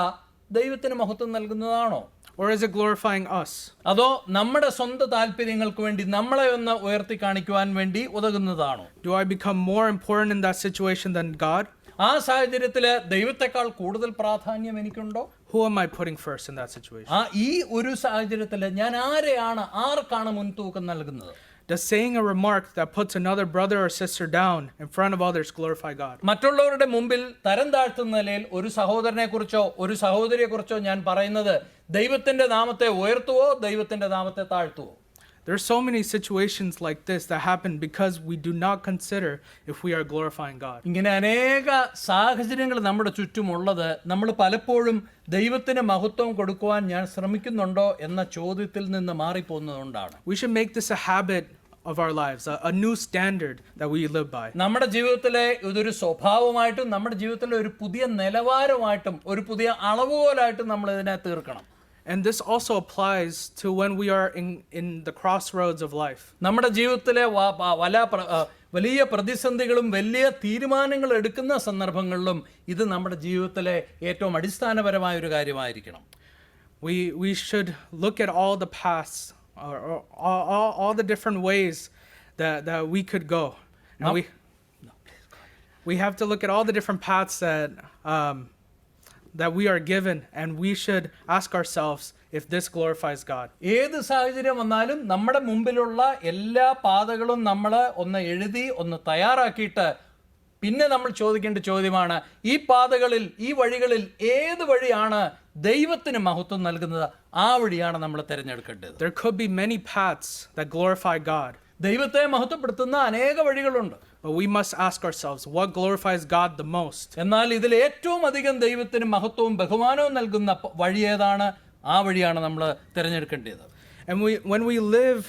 Speaker 2: ദൈവത്തിന് മഹത്വം നൽകുന്നതാണോ?
Speaker 1: Or is it glorifying us?
Speaker 2: അതോ നമ്മുടെ സ്വന്തം താല്പര്യങ്ങൾക്ക് വേണ്ടി നമ്മളെ ഒന്ന് ഉയർത്തി കാണിക്കുവാൻ വേണ്ടി ഉതകുന്നതാണോ?
Speaker 1: Do I become more important in that situation than God?
Speaker 2: ആ സാഹചര്യത്തിൽ ദൈവത്തെക്കാൾ കൂടുതൽ പ്രാധാന്യം എനിക്കുണ്ടോ?
Speaker 1: Who am I putting first in that situation?
Speaker 2: ഈ ഒരു സാഹചര്യത്തിൽ ഞാൻ ആർക്കാണ് മുൻതൂക്കം നൽകുന്നത്?
Speaker 1: Does saying a remark that puts another brother or sister down in front of others glorify God?
Speaker 2: മറ്റുള്ളവരുടെ മുമ്പിൽ തരം താഴ്ത്തുന്ന നിലയിൽ ഒരു സഹോദരനെ കുറിച്ചോ ഒരു സഹോദരിയെ കുറിച്ചോ ഞാൻ പറയുന്നത് ദൈവത്തിന്റെ നാമത്തെ ഉയർത്തുവോ ദൈവത്തിന്റെ നാമത്തെ താഴ്ത്തുവോ?
Speaker 1: There are so many situations like this that happen because we do not consider if we are glorifying God.
Speaker 2: ഇങ്ങനെ അനേക സാഹചര്യങ്ങൾ നമ്മുടെ ചുറ്റുമുള്ളത് നമ്മൾ പലപ്പോഴും ദൈവത്തിന് മഹത്വം കൊടുക്കുവാൻ ഞാൻ ശ്രമിക്കുന്നുണ്ടോ എന്ന ചോദ്യത്തിൽ നിന്ന് മാറിപ്പോകുന്നതുകൊണ്ടാണ്.
Speaker 1: We should make this a habit of our lives, a new standard that we live by.
Speaker 2: നമ്മുടെ ജീവിതത്തിലെ ഇതൊരു സ്വഭാവമായിട്ടും നമ്മുടെ ജീവിതത്തിലെ ഒരു പുതിയ നിലവാരമായിട്ടും ഒരു പുതിയ അളവുകോലായിട്ടും നമ്മൾ ഇതിനെ തീർക്കണം.
Speaker 1: And this also applies to when we are in the crossroads of life.
Speaker 2: നമ്മുടെ ജീവിതത്തിലെ വലിയ പ്രതിസന്ധികളും വലിയ തീരുമാനങ്ങൾ എടുക്കുന്ന സന്ദർഭങ്ങളിലും ഇത് നമ്മുടെ ജീവിതത്തിലെ ഏറ്റവും അടിസ്ഥാനപരമായ ഒരു കാര്യമായിരിക്കണം.
Speaker 1: We should look at all the paths or all the different ways that we could go. And we have to look at all the different paths that we are given, and we should ask ourselves if this glorifies God.
Speaker 2: ഏത് സാഹചര്യം വന്നാലും നമ്മുടെ മുമ്പിലുള്ള എല്ലാ പാതകളും നമ്മൾ ഒന്ന് എഴുതി ഒന്ന് തയ്യാറാക്കിയിട്ട് പിന്നെ നമ്മൾ ചോദിക്കേണ്ട ചോദ്യമാണ്, ഈ പാതകളിൽ ഈ വഴികളിൽ ഏത് വഴിയാണ് ദൈവത്തിന് മഹത്വം നൽകുന്നത്? ആ വഴിയാണ് നമ്മൾ തിരഞ്ഞെടുക്കേണ്ടത്.
Speaker 1: There could be many paths that glorify God.
Speaker 2: ദൈവത്തെ മഹത്വപ്പെടുത്തുന്ന അനേക വഴികളുണ്ട്.
Speaker 1: But we must ask ourselves, what glorifies God the most?
Speaker 2: എന്നാൽ ഇതിൽ ഏറ്റവും അധികം ദൈവത്തിന് മഹത്വവും ബഹുമാനവും നൽകുന്ന വഴി ഏതാണ്? ആ വഴിയാണ് നമ്മൾ തിരഞ്ഞെടുക്കേണ്ടത്.
Speaker 1: And when we live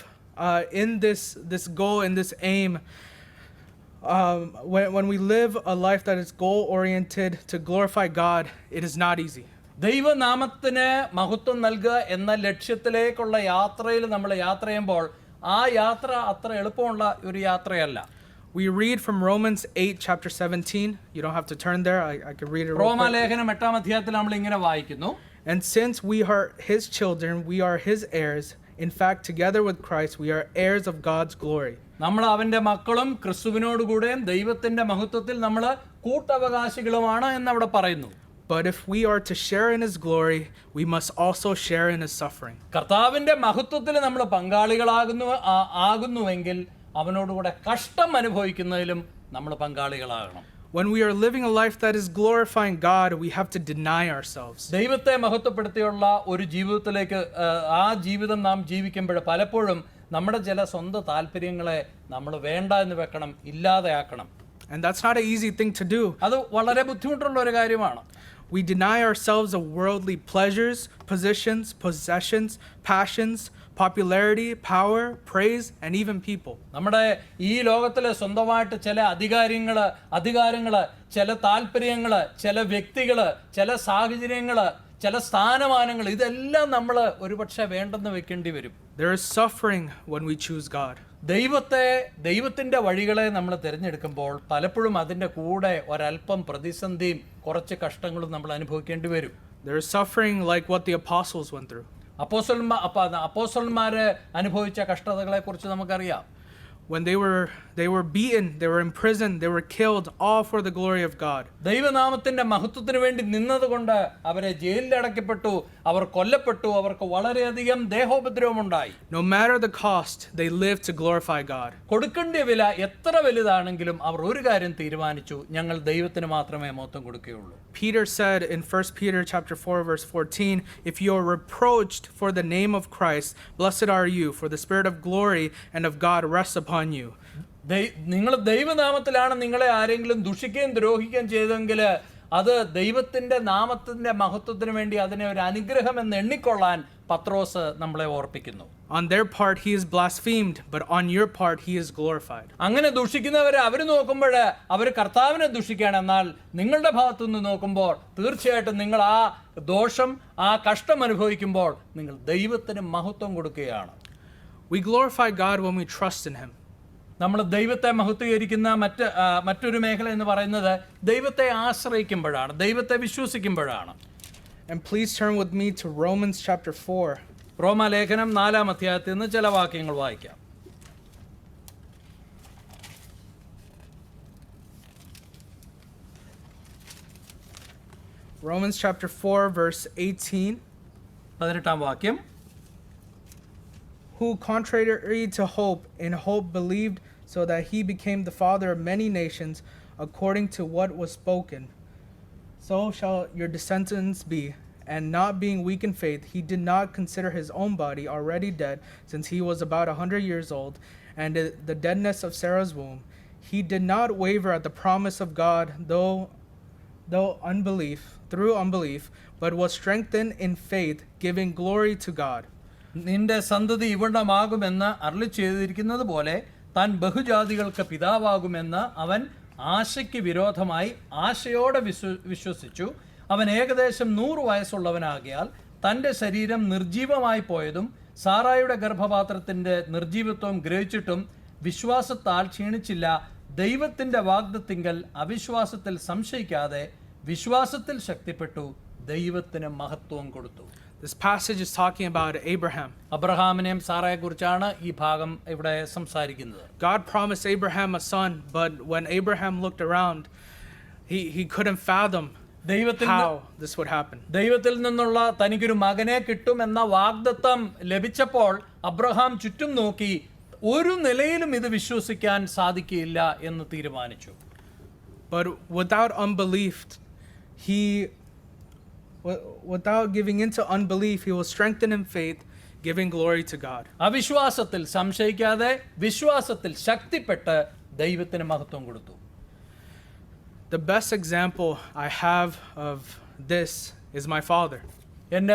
Speaker 1: in this goal, in this aim, when we live a life that is goal oriented to glorify God, it is not easy.
Speaker 2: ദൈവനാമത്തിന് മഹത്വം നൽകുക എന്ന ലക്ഷ്യത്തിലേക്കുള്ള യാത്രയിൽ നമ്മൾ യാത്ര ചെയ്യുമ്പോൾ ആ യാത്ര അത്ര എളുപ്പമുള്ള ഒരു യാത്രയല്ല.
Speaker 1: We read from Romans 8 chapter 17. You don't have to turn there. I can read it real quick.
Speaker 2: റോമാലേഖനം 8-ാം അധ്യായത്തിൽ നമ്മൾ ഇങ്ങനെ വായിക്കുന്നു.
Speaker 1: And since we are his children, we are his heirs. In fact, together with Christ, we are heirs of God's glory.
Speaker 2: നമ്മൾ അവന്റെ മക്കളും ക്രിസ്തുവിനോടുകൂടെയും ദൈവത്തിന്റെ മഹത്വത്തിൽ നമ്മൾ കൂട്ടവകാശികളുമാണ് എന്ന് അവിടെ പറയുന്നു.
Speaker 1: But if we are to share in his glory, we must also share in his suffering.
Speaker 2: കർത്താവിന്റെ മഹത്വത്തിൽ നമ്മൾ പങ്കാളികളാകുന്നുവെങ്കിൽ അവനോടുകൂടെ കഷ്ടം അനുഭവിക്കുന്നതിലും നമ്മൾ പങ്കാളികളാകണം.
Speaker 1: When we are living a life that is glorifying God, we have to deny ourselves.
Speaker 2: ദൈവത്തെ മഹത്വപ്പെടുത്തിയുള്ള ഒരു ജീവിതത്തിലേക്ക് ആ ജീവിതം നാം ജീവിക്കുമ്പോൾ പലപ്പോഴും നമ്മുടെ ചില സ്വന്തം താല്പര്യങ്ങളെ നമ്മൾ വേണ്ട എന്ന് വെക്കണം, ഇല്ലാതെയാക്കണം.
Speaker 1: And that's not an easy thing to do.
Speaker 2: അത് വളരെ ബുദ്ധിമുട്ടുള്ള ഒരു കാര്യമാണ്.
Speaker 1: We deny ourselves of worldly pleasures, positions, possessions, passions, popularity, power, praise, and even people.
Speaker 2: നമ്മുടെ ഈ ലോകത്തിലെ സ്വന്തമായിട്ട് ചില അധികാരങ്ങള്, ചില താല്പര്യങ്ങള്, ചില വ്യക്തികള്, ചില സാഹചര്യങ്ങള്, ചില സ്ഥാനമാനങ്ങൾ, ഇതെല്ലാം നമ്മൾ ഒരുപക്ഷെ വേണ്ടെന്ന് വെക്കേണ്ടി വരും.
Speaker 1: There is suffering when we choose God.
Speaker 2: ദൈവത്തിൻ്റെ വഴികളെ നമ്മൾ തിരഞ്ഞെടുക്കുമ്പോൾ പലപ്പോഴും അതിൻ്റെ കൂടെ ഒരല്പം പ്രതിസന്ധിയും കുറച്ച് കഷ്ടങ്ങളും നമ്മൾ അനുഭവിക്കേണ്ടി വരും.
Speaker 1: There is suffering like what the apostles went through.
Speaker 2: അപ്പോസ്തലന്മാര് അനുഭവിച്ച കഷ്ടതകളെ കുറിച്ച് നമുക്കറിയാം.
Speaker 1: When they were beaten, they were imprisoned, they were killed, all for the glory of God.
Speaker 2: ദൈവനാമത്തിന്റെ മഹത്വത്തിന് വേണ്ടി നിന്നതുകൊണ്ട് അവരെ ജയിലിൽ അടയ്ക്കപ്പെട്ടു, അവർ കൊല്ലപ്പെട്ടു, അവർക്ക് വളരെയധികം ദേഹോപദ്രവമുണ്ടായി.
Speaker 1: No matter the cost, they lived to glorify God.
Speaker 2: കൊടുക്കേണ്ട വില എത്ര വലുതാണെങ്കിലും അവർ ഒരു കാര്യം തീരുമാനിച്ചു, ഞങ്ങൾ ദൈവത്തിന് മാത്രമേ മഹത്വം കൊടുക്കുകയുള്ളൂ.
Speaker 1: Peter said in 1 Peter chapter 4 verse 14, if you are reproached for the name of Christ, blessed are you, for the spirit of glory and of God rests upon you.
Speaker 2: നിങ്ങൾ ദൈവനാമത്തിലാണ് നിങ്ങളെ ആരെങ്കിലും ദുഷിക്കുകയും ദ്രോഹിക്കുകയും ചെയ്തെങ്കിൽ അത് ദൈവത്തിന്റെ നാമത്തിന്റെ മഹത്വത്തിന് വേണ്ടി അതിനെ ഒരു അനുഗ്രഹം എന്ന് എണ്ണിക്കൊള്ളാൻ പത്രോസ് നമ്മളെ ഓർപ്പിക്കുന്നു.
Speaker 1: On their part he is blasphemed, but on your part he is glorified.
Speaker 2: അങ്ങനെ ദുഷിക്കുന്നവരെ അവർ നോക്കുമ്പോൾ അവർ കർത്താവിനെ ദുഷിക്കുകയാണ്, എന്നാൽ നിങ്ങളുടെ ഭാഗത്തുനിന്ന് നോക്കുമ്പോൾ തീർച്ചയായിട്ടും നിങ്ങൾ ആ ദോഷം ആ കഷ്ടം അനുഭവിക്കുമ്പോൾ നിങ്ങൾ ദൈവത്തിന് മഹത്വം കൊടുക്കുകയാണ്.
Speaker 1: We glorify God when we trust in him.
Speaker 2: നമ്മൾ ദൈവത്തെ മഹത്വീകരിക്കുന്ന മറ്റൊരു മേഖല എന്ന് പറയുന്നത് ദൈവത്തെ ആശ്രയിക്കുമ്പോഴാണ്, ദൈവത്തെ വിശ്വസിക്കുമ്പോഴാണ്.
Speaker 1: And please turn with me to Romans chapter 4.
Speaker 2: റോമാലേഖനം 4-ാം അധ്യായത്തിൽ നിന്ന് ചില വാക്യങ്ങൾ വായിക്കാം.
Speaker 1: Romans chapter 4 verse 18.
Speaker 2: 18-ാം വാക്യം.
Speaker 1: Who contrary to hope in hope believed, so that he became the father of many nations, according to what was spoken. So shall your descendants be. And not being weak in faith, he did not consider his own body already dead, since he was about 100 years old, and the deadness of Sarah's womb. He did not waver at the promise of God, through unbelief, but was strengthened in faith, giving glory to God.
Speaker 2: നിന്റെ സന്തതി ഇവിടമാകുമെന്ന് അരുളി ചെയ്തിരിക്കുന്നത് പോലെ താൻ ബഹുജാതികൾക്ക് പിതാവാകുമെന്ന് അവൻ ആശയ്ക്ക് വിരോധമായി ആശയോടെ വിശ്വസിച്ചു. അവൻ ഏകദേശം 100 വയസ്സുള്ളവനാകിയാൽ തൻ്റെ ശരീരം നിർജീവമായി പോയതും സാറായുടെ ഗർഭപാത്രത്തിൻ്റെ നിർജീവത്വം ഗ്രഹിച്ചിട്ടും വിശ്വാസത്താൽ ക്ഷീണിച്ചില്ല. ദൈവത്തിൻ്റെ വാഗ്ദത്തിങ്കൽ അവിശ്വാസത്തിൽ സംശയിക്കാതെ വിശ്വാസത്തിൽ ശക്തിപ്പെട്ടു, ദൈവത്തിന് മഹത്വം കൊടുത്തു.
Speaker 1: This passage is talking about Abraham.
Speaker 2: അബ്രഹാമിനെയും സാറയെ കുറിച്ചാണ് ഈ ഭാഗം ഇവിടെ സംസാരിക്കുന്നത്.
Speaker 1: God promised Abraham a son, but when Abraham looked around, he couldn't fathom how this would happen.
Speaker 2: ദൈവത്തിൽ നിന്നുള്ള തനിക്കൊരു മകനെ കിട്ടുമെന്ന വാഗ്ദത്തം ലഭിച്ചപ്പോൾ അബ്രഹാം ചുറ്റും നോക്കി ഒരു നിലയിലും ഇത് വിശ്വസിക്കാൻ സാധിക്കില്ല എന്ന് തീരുമാനിച്ചു.
Speaker 1: But without unbelief, without giving into unbelief, he was strengthened in faith, giving glory to God.
Speaker 2: അവിശ്വാസത്തിൽ സംശയിക്കാതെ വിശ്വാസത്തിൽ ശക്തിപ്പെട്ട് ദൈവത്തിന് മഹത്വം കൊടുത്തു.
Speaker 1: The best example I have of this is my father.
Speaker 2: എൻ്റെ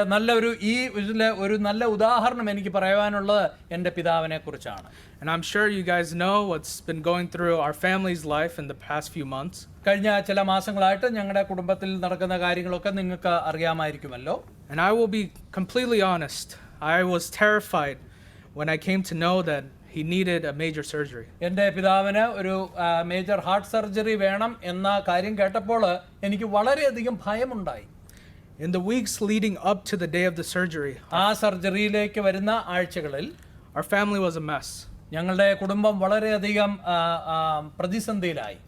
Speaker 2: ഒരു നല്ല ഉദാഹരണം എനിക്ക് പറയാനുള്ളത് എൻ്റെ പിതാവിനെ കുറിച്ചാണ്.
Speaker 1: And I'm sure you guys know what's been going through our family's life in the past few months.
Speaker 2: കഴിഞ്ഞ ചില മാസങ്ങളായിട്ട് ഞങ്ങളുടെ കുടുംബത്തിൽ നടക്കുന്ന കാര്യങ്ങളൊക്കെ നിങ്ങൾക്ക് അറിയാമായിരിക്കുമല്ലോ.
Speaker 1: And I will be completely honest, I was terrified when I came to know that he needed a major surgery.
Speaker 2: എൻ്റെ പിതാവിന് ഒരു മേജർ ഹാർട്ട് സർജറി വേണം എന്ന കാര്യം കേട്ടപ്പോൾ എനിക്ക് വളരെയധികം ഭയമുണ്ടായി.
Speaker 1: In the weeks leading up to the day of the surgery,
Speaker 2: ആ സർജറിയിലേക്ക് വരുന്ന ആഴ്ചകളിൽ
Speaker 1: our family was a mess.
Speaker 2: ഞങ്ങളുടെ കുടുംബം വളരെയധികം പ്രതിസന്ധിയിലായി.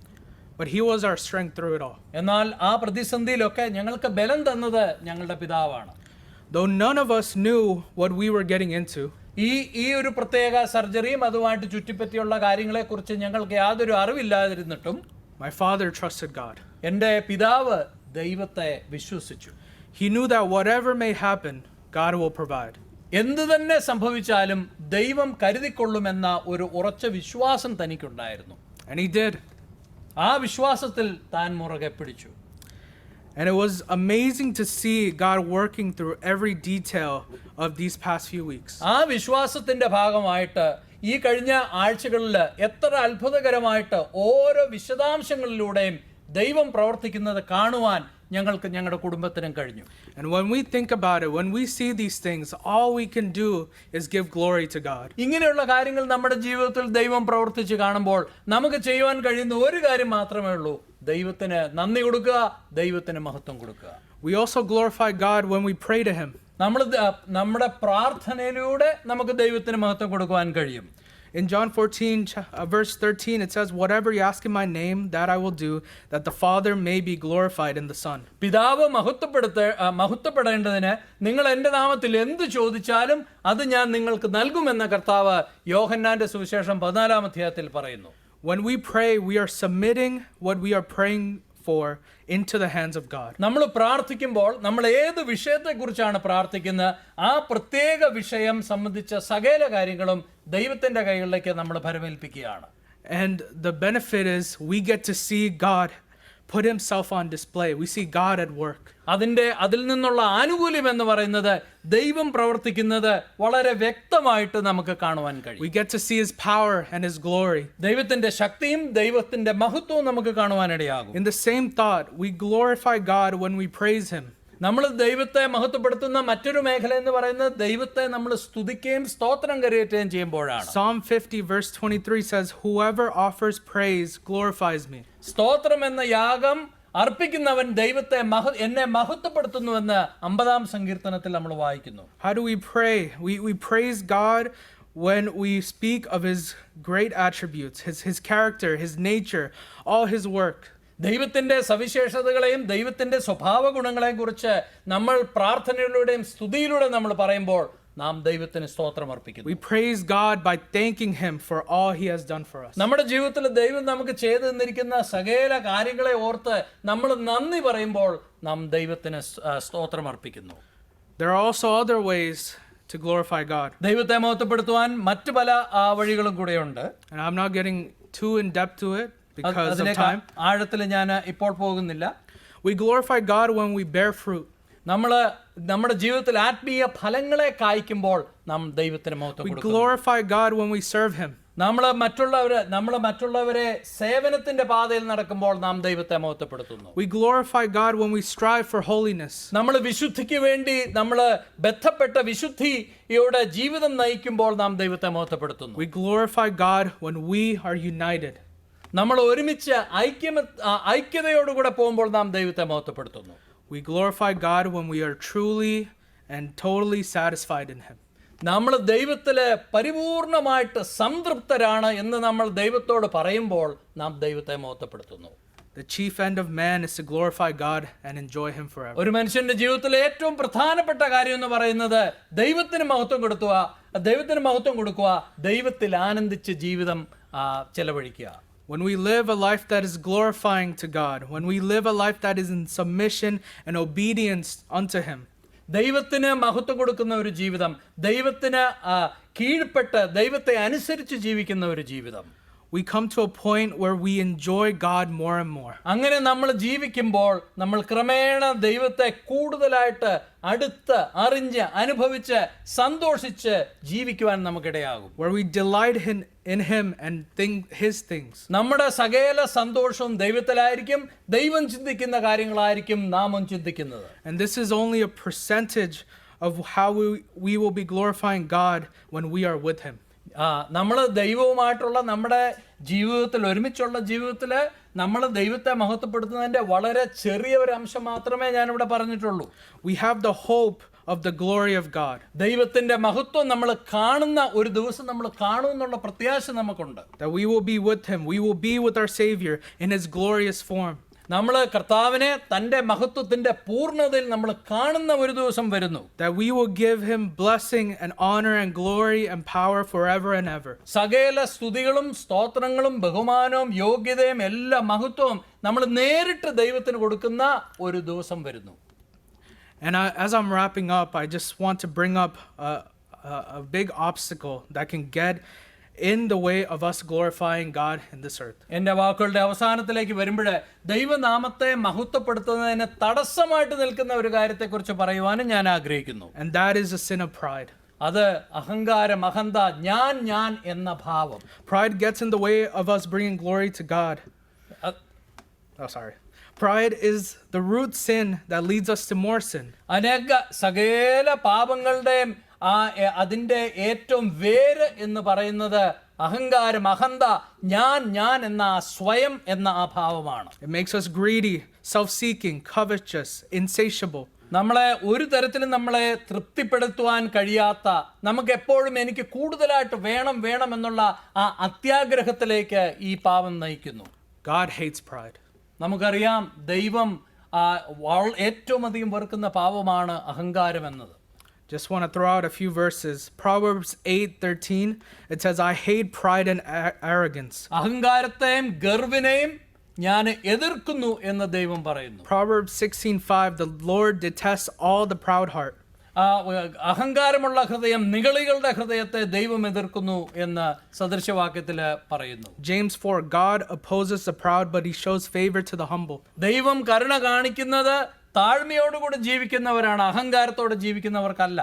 Speaker 1: But he was our strength through it all.
Speaker 2: എന്നാൽ ആ പ്രതിസന്ധിയിലൊക്കെ ഞങ്ങൾക്ക് ബലം തന്നത് ഞങ്ങളുടെ പിതാവാണ്.
Speaker 1: Though none of us knew what we were getting into,
Speaker 2: ഈ ഒരു പ്രത്യേക സർജറിയും അതുമായിട്ട് ചുറ്റിപ്പറ്റിയുള്ള കാര്യങ്ങളെക്കുറിച്ച് ഞങ്ങൾക്ക് യാതൊരു അറിവില്ലാതിരുന്നിട്ടും
Speaker 1: my father trusted God.
Speaker 2: എൻ്റെ പിതാവ് ദൈവത്തെ വിശ്വസിച്ചു.
Speaker 1: He knew that whatever may happen, God will provide.
Speaker 2: എന്തു തന്നെ സംഭവിച്ചാലും ദൈവം കരുതിക്കൊള്ളുമെന്ന ഒരു ഉറച്ച വിശ്വാസം തനിക്കുണ്ടായിരുന്നു.
Speaker 1: And he did.
Speaker 2: ആ വിശ്വാസത്തിൽ താൻ മുറുകെ പിടിച്ചു.
Speaker 1: And it was amazing to see God working through every detail of these past few weeks.
Speaker 2: ആ വിശ്വാസത്തിന്റെ ഭാഗമായിട്ട് ഈ കഴിഞ്ഞ ആഴ്ചകളിൽ എത്ര അത്ഭുതകരമായിട്ട് ഓരോ വിശദാംശങ്ങളിലൂടെയും ദൈവം പ്രവർത്തിക്കുന്നത് കാണുവാൻ ഞങ്ങൾക്ക് ഞങ്ങളുടെ കുടുംബത്തിനും കഴിഞ്ഞു.
Speaker 1: And when we think about it, when we see these things, all we can do is give glory to God.
Speaker 2: ഇങ്ങനെയുള്ള കാര്യങ്ങൾ നമ്മുടെ ജീവിതത്തിൽ ദൈവം പ്രവർത്തിച്ച് കാണുമ്പോൾ നമുക്ക് ചെയ്യുവാൻ കഴിയുന്ന ഒരു കാര്യം മാത്രമേ ഉള്ളൂ, ദൈവത്തിന് നന്ദി കൊടുക്കുക, ദൈവത്തിന് മഹത്വം കൊടുക്കുക.
Speaker 1: We also glorify God when we pray to Him.
Speaker 2: നമ്മുടെ പ്രാർത്ഥനയിലൂടെ നമുക്ക് ദൈവത്തിന് മഹത്വം കൊടുക്കുവാൻ കഴിയും.
Speaker 1: In John 14, verse 13, it says, "Whatever you ask in my name, that I will do, that the Father may be glorified in the Son."
Speaker 2: പിതാവ് മഹത്വപ്പെടേണ്ടതിന് നിങ്ങൾ എൻ്റെ നാമത്തിൽ എന്ത് ചോദിച്ചാലും അത് ഞാൻ നിങ്ങൾക്ക് നൽകുമെന്ന കർത്താവ് യോഹന്നാന്റെ സുവിശേഷം 14-ാം അധ്യായത്തിൽ പറയുന്നു.
Speaker 1: When we pray, we are submitting what we are praying for into the hands of God.
Speaker 2: നമ്മൾ പ്രാർത്ഥിക്കുമ്പോൾ നമ്മൾ ഏത് വിഷയത്തെക്കുറിച്ചാണ് പ്രാർത്ഥിക്കുന്നത്, ആ പ്രത്യേക വിഷയം സംബന്ധിച്ച സകല കാര്യങ്ങളും ദൈവത്തിന്റെ കൈകളിലേക്ക് നമ്മൾ ഭരമേൽപ്പിക്കുകയാണ്.
Speaker 1: And the benefit is we get to see God put Himself on display. We see God at work.
Speaker 2: അതിൽ നിന്നുള്ള ആനുകൂല്യം എന്ന് പറയുന്നത് ദൈവം പ്രവർത്തിക്കുന്നത് വളരെ വ്യക്തമായിട്ട് നമുക്ക് കാണുവാൻ കഴിയും.
Speaker 1: We get to see His power and His glory.
Speaker 2: ദൈവത്തിന്റെ ശക്തിയും ദൈവത്തിന്റെ മഹത്വവും നമുക്ക് കാണുവാനിടയാകും.
Speaker 1: In the same thought, we glorify God when we praise Him.
Speaker 2: നമ്മൾ ദൈവത്തെ മഹത്വപ്പെടുത്തുന്ന മറ്റൊരു മേഖല എന്ന് പറയുന്നത് ദൈവത്തെ നമ്മൾ സ്തുതിക്കുകയും സ്തോത്രം കരയേറ്റുകയും ചെയ്യുമ്പോഴാണ്.
Speaker 1: Psalm 50 verse 23 says, "Whoever offers praise glorifies me."
Speaker 2: സ്തോത്രം എന്ന യാഗം അർപ്പിക്കുന്നവൻ ദൈവത്തെ എന്നെ മഹത്വപ്പെടുത്തുന്നുവെന്ന് 50-ാം സങ്കീർത്തനത്തിൽ നമ്മൾ വായിക്കുന്നു.
Speaker 1: How do we pray? We praise God when we speak of His great attributes, His character, His nature, all His work.
Speaker 2: ദൈവത്തിന്റെ സവിശേഷതകളെയും ദൈവത്തിന്റെ സ്വഭാവ ഗുണങ്ങളെയും കുറിച്ച് നമ്മൾ പ്രാർത്ഥനയിലൂടെയും സ്തുതിയിലൂടെ നമ്മൾ പറയുമ്പോൾ നാം ദൈവത്തിന് സ്തോത്രം അർപ്പിക്കുന്നു.
Speaker 1: We praise God by thanking Him for all He has done for us.
Speaker 2: നമ്മുടെ ജീവിതത്തിൽ ദൈവം നമുക്ക് ചെയ്തു തന്നിരിക്കുന്ന സകല കാര്യങ്ങളെ ഓർത്ത് നമ്മൾ നന്ദി പറയുമ്പോൾ നാം ദൈവത്തിന് സ്തോത്രം അർപ്പിക്കുന്നു.
Speaker 1: There are also other ways to glorify God.
Speaker 2: ദൈവത്തെ മഹത്വപ്പെടുത്തുവാൻ മറ്റു പല വഴികളും കൂടെയുണ്ട്.
Speaker 1: And I'm not getting too in depth to it because of time.
Speaker 2: ആഴത്തിൽ ഞാൻ ഇപ്പോൾ പോകുന്നില്ല.
Speaker 1: We glorify God when we bear fruit.
Speaker 2: നമ്മുടെ ജീവിതത്തിൽ ആത്മീയ ഫലങ്ങളെ കായ്ക്കുമ്പോൾ നാം ദൈവത്തിന് മഹത്വം
Speaker 1: We
Speaker 2: കൊടുക്കുന്നു.
Speaker 1: glorify God when we serve Him.
Speaker 2: നമ്മൾ മറ്റുള്ളവരെ സേവനത്തിന്റെ പാതയിൽ നടക്കുമ്പോൾ നാം ദൈവത്തെ മഹത്വപ്പെടുത്തുന്നു.
Speaker 1: We glorify God when we strive for holiness.
Speaker 2: നമ്മൾ വിശുദ്ധിക്ക് വേണ്ടി നമ്മൾ ബന്ധപ്പെട്ട വിശുദ്ധിയുടെ ജീവിതം നയിക്കുമ്പോൾ നാം ദൈവത്തെ മഹത്വപ്പെടുത്തുന്നു.
Speaker 1: We glorify God when we are united.
Speaker 2: നമ്മൾ ഒരുമിച്ച് ഐക്യതയോടുകൂടെ പോകുമ്പോൾ നാം ദൈവത്തെ മഹത്വപ്പെടുത്തുന്നു.
Speaker 1: We glorify God when we are truly and totally satisfied in Him.
Speaker 2: നമ്മൾ ദൈവത്തില് പരിപൂർണമായിട്ട് സംതൃപ്തരാണ് എന്ന് നമ്മൾ ദൈവത്തോട് പറയുമ്പോൾ നാം ദൈവത്തെ മഹത്വപ്പെടുത്തുന്നു.
Speaker 1: The chief end of man is to glorify God and enjoy Him forever.
Speaker 2: ഒരു മനുഷ്യന്റെ ജീവിതത്തിലെ ഏറ്റവും പ്രധാനപ്പെട്ട കാര്യം എന്ന് പറയുന്നത് ദൈവത്തിന് മഹത്വം കൊടുക്കുക, ദൈവത്തിൽ ആനന്ദിച്ച് ജീവിതം ചെലവഴിക്കുക.
Speaker 1: When we live a life that is glorifying to God, when we live a life that is in submission and obedience unto Him,
Speaker 2: ദൈവത്തിന് മഹത്വം കൊടുക്കുന്ന ഒരു ജീവിതം, ദൈവത്തിന് കീഴ്പ്പെട്ട് ദൈവത്തെ അനുസരിച്ച് ജീവിക്കുന്ന ഒരു ജീവിതം,
Speaker 1: we come to a point where we enjoy God more and more.
Speaker 2: അങ്ങനെ നമ്മൾ ജീവിക്കുമ്പോൾ നമ്മൾ ക്രമേണ ദൈവത്തെ കൂടുതലായിട്ട് അടുത്ത് അറിഞ്ഞ് അനുഭവിച്ച് സന്തോഷിച്ച് ജീവിക്കുവാൻ നമുക്കിടയാകും.
Speaker 1: Where we delight in Him and think His things.
Speaker 2: നമ്മുടെ സകല സന്തോഷവും ദൈവത്തിലായിരിക്കും, ദൈവം ചിന്തിക്കുന്ന കാര്യങ്ങളായിരിക്കും നാമും ചിന്തിക്കുന്നത്.
Speaker 1: And this is only a percentage of how we will be glorifying God when we are with Him.
Speaker 2: നമ്മൾ ദൈവവുമായിട്ടുള്ള നമ്മുടെ ജീവിതത്തിൽ ഒരുമിച്ചുള്ള ജീവിതത്തിൽ നമ്മൾ ദൈവത്തെ മഹത്വപ്പെടുത്തുന്നതിൻ്റെ വളരെ ചെറിയ ഒരു അംശം മാത്രമേ ഞാനിവിടെ പറഞ്ഞിട്ടുള്ളൂ.
Speaker 1: We have the hope of the glory of God.
Speaker 2: ദൈവത്തിന്റെ മഹത്വം നമ്മൾ കാണുന്ന ഒരു ദിവസം നമ്മൾ കാണുമെന്നുള്ള പ്രത്യാശ നമുക്കുണ്ട്.
Speaker 1: That we will be with Him. We will be with our Savior in His glorious form.
Speaker 2: നമ്മൾ കർത്താവിനെ തൻ്റെ മഹത്വത്തിന്റെ പൂർണ്ണതയിൽ നമ്മൾ കാണുന്ന ഒരു ദിവസം വരുന്നു.
Speaker 1: That we will give Him blessing and honor and glory and power forever and ever.
Speaker 2: സകല സ്തുതികളും സ്തോത്രങ്ങളും ബഹുമാനവും യോഗ്യതയും എല്ലാ മഹത്വവും നമ്മൾ നേരിട്ട് ദൈവത്തിന് കൊടുക്കുന്ന ഒരു ദിവസം വരുന്നു.
Speaker 1: And as I'm wrapping up, I just want to bring up a big obstacle that can get in the way of us glorifying God in this earth.
Speaker 2: എൻ്റെ വാക്കുകളുടെ അവസാനത്തിലേക്ക് വരുമ്പോൾ ദൈവനാമത്തെ മഹത്വപ്പെടുത്തുന്നതിന് തടസ്സമായിട്ട് നിൽക്കുന്ന ഒരു കാര്യത്തെക്കുറിച്ച് പറയുവാനും ഞാൻ ആഗ്രഹിക്കുന്നു.
Speaker 1: And that is a sin of pride.
Speaker 2: അത് അഹങ്കാരം, അഹന്ത, ഞാൻ എന്ന ഭാവം.
Speaker 1: Pride gets in the way of us bringing glory to God. Pride is the root sin that leads us to more sin.
Speaker 2: സകല പാപങ്ങളുടെയും അതിൻ്റെ ഏറ്റവും വേര് എന്ന് പറയുന്നത് അഹങ്കാരം, അഹന്ത, ഞാൻ എന്ന സ്വയം എന്ന ആ ഭാവമാണ്.
Speaker 1: It makes us greedy, self-seeking, covetous, insatiable.
Speaker 2: നമ്മളെ ഒരു തരത്തിലും നമ്മളെ തൃപ്തിപ്പെടുത്തുവാൻ കഴിയാത്ത, നമുക്ക് എപ്പോഴും എനിക്ക് കൂടുതലായിട്ട് വേണം എന്നുള്ള ആ അത്യാഗ്രഹത്തിലേക്ക് ഈ പാപം നയിക്കുന്നു.
Speaker 1: God hates pride.
Speaker 2: നമുക്കറിയാം ദൈവം ഏറ്റവും അധികം വെറുക്കുന്ന പാപമാണ് അഹങ്കാരം എന്നത്.
Speaker 1: Just want to throw out a few verses. Proverbs 8:13, it says, I hate pride and arrogance.
Speaker 2: അഹങ്കാരത്തെയും ഗർവിനെയും ഞാൻ എതിർക്കുന്നു എന്ന് ദൈവം പറയുന്നു.
Speaker 1: Proverbs 16:5, the Lord detests all the proud heart.
Speaker 2: അഹങ്കാരമുള്ള ഹൃദയം, നിഗളികളുടെ ഹൃദയത്തെ ദൈവം എതിർക്കുന്നു എന്ന് സദൃശവാക്യത്തിൽ പറയുന്നു.
Speaker 1: James 4, God opposes the proud, but he shows favor to the humble.
Speaker 2: ദൈവം കരുണ കാണിക്കുന്നത് താഴ്മയോടുകൂടി ജീവിക്കുന്നവരാണ്, അഹങ്കാരത്തോടെ ജീവിക്കുന്നവർക്കല്ല.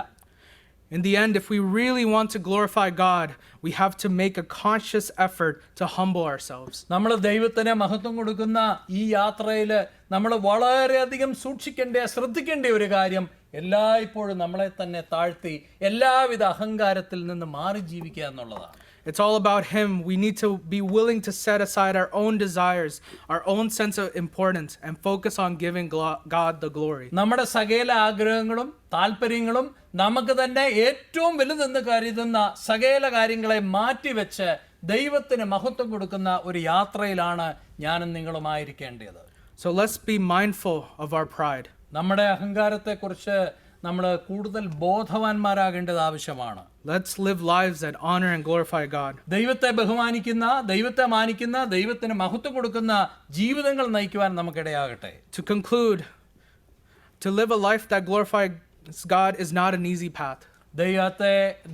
Speaker 1: In the end, if we really want to glorify God, we have to make a conscious effort to humble ourselves.
Speaker 2: നമ്മൾ ദൈവത്തിന് മഹത്വം കൊടുക്കുന്ന ഈ യാത്രയിൽ നമ്മൾ വളരെയധികം ശ്രദ്ധിക്കേണ്ട ഒരു കാര്യം, എല്ലായ്പ്പോഴും നമ്മളെ തന്നെ താഴ്ത്തി എല്ലാവിധ അഹങ്കാരത്തിൽ നിന്ന് മാറി ജീവിക്കുക എന്നുള്ളതാണ്.
Speaker 1: It's all about Him. We need to be willing to set aside our own desires, our own sense of importance, and focus on giving God the glory.
Speaker 2: നമ്മുടെ സകല ആഗ്രഹങ്ങളും താല്പര്യങ്ങളും നമുക്ക് തന്നെ ഏറ്റവും വലുതെന്ന് കരുതുന്ന സകല കാര്യങ്ങളെ മാറ്റിവെച്ച് ദൈവത്തിന് മഹത്വം കൊടുക്കുന്ന ഒരു യാത്രയിലാണ് ഞാനും നിങ്ങളുമായിരിക്കേണ്ടത്.
Speaker 1: So let's be mindful of our pride.
Speaker 2: നമ്മുടെ അഹങ്കാരത്തെക്കുറിച്ച് നമ്മൾ കൂടുതൽ ബോധവാന്മാരാകേണ്ടത് ആവശ്യമാണ്.
Speaker 1: Let's live lives that honor and glorify God.
Speaker 2: ദൈവത്തെ ബഹുമാനിക്കുന്ന, ദൈവത്തെ മാനിക്കുന്ന, ദൈവത്തിന് മഹത്വം കൊടുക്കുന്ന ജീവിതങ്ങൾ നയിക്കുവാൻ നമുക്കിടയാകട്ടെ.
Speaker 1: To conclude, to live a life that glorifies God is not an easy path.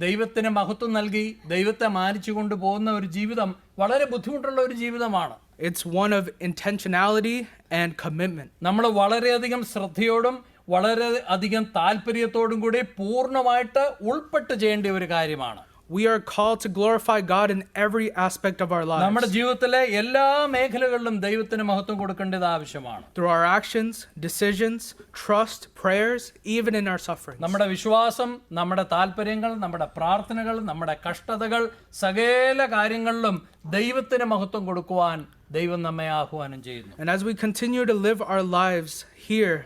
Speaker 2: ദൈവത്തിന് മഹത്വം നൽകി ദൈവത്തെ മാനിച്ചു കൊണ്ടുപോകുന്ന ഒരു ജീവിതം വളരെ ബുദ്ധിമുട്ടുള്ള ഒരു ജീവിതമാണ്.
Speaker 1: It's one of intentionality and commitment.
Speaker 2: നമ്മൾ വളരെയധികം ശ്രദ്ധയോടും വളരെ അധികം താല്പര്യത്തോടും കൂടി പൂർണ്ണമായിട്ട് ഉൾപ്പെട്ട് ചെയ്യേണ്ട ഒരു കാര്യമാണ്.
Speaker 1: We are called to glorify God in every aspect of our lives.
Speaker 2: നമ്മുടെ ജീവിതത്തിലെ എല്ലാ മേഖലകളിലും ദൈവത്തിന് മഹത്വം കൊടുക്കേണ്ടത് ആവശ്യമാണ്.
Speaker 1: Through our actions, decisions, trust, prayers, even in our sufferings.
Speaker 2: നമ്മുടെ വിശ്വാസം, നമ്മുടെ താല്പര്യങ്ങൾ, നമ്മുടെ പ്രാർത്ഥനകൾ, നമ്മുടെ കഷ്ടതകൾ, സകല കാര്യങ്ങളിലും ദൈവത്തിന് മഹത്വം കൊടുക്കുവാൻ ദൈവം നമ്മെ ആഹ്വാനം ചെയ്യുന്നു.
Speaker 1: And as we continue to live our lives here,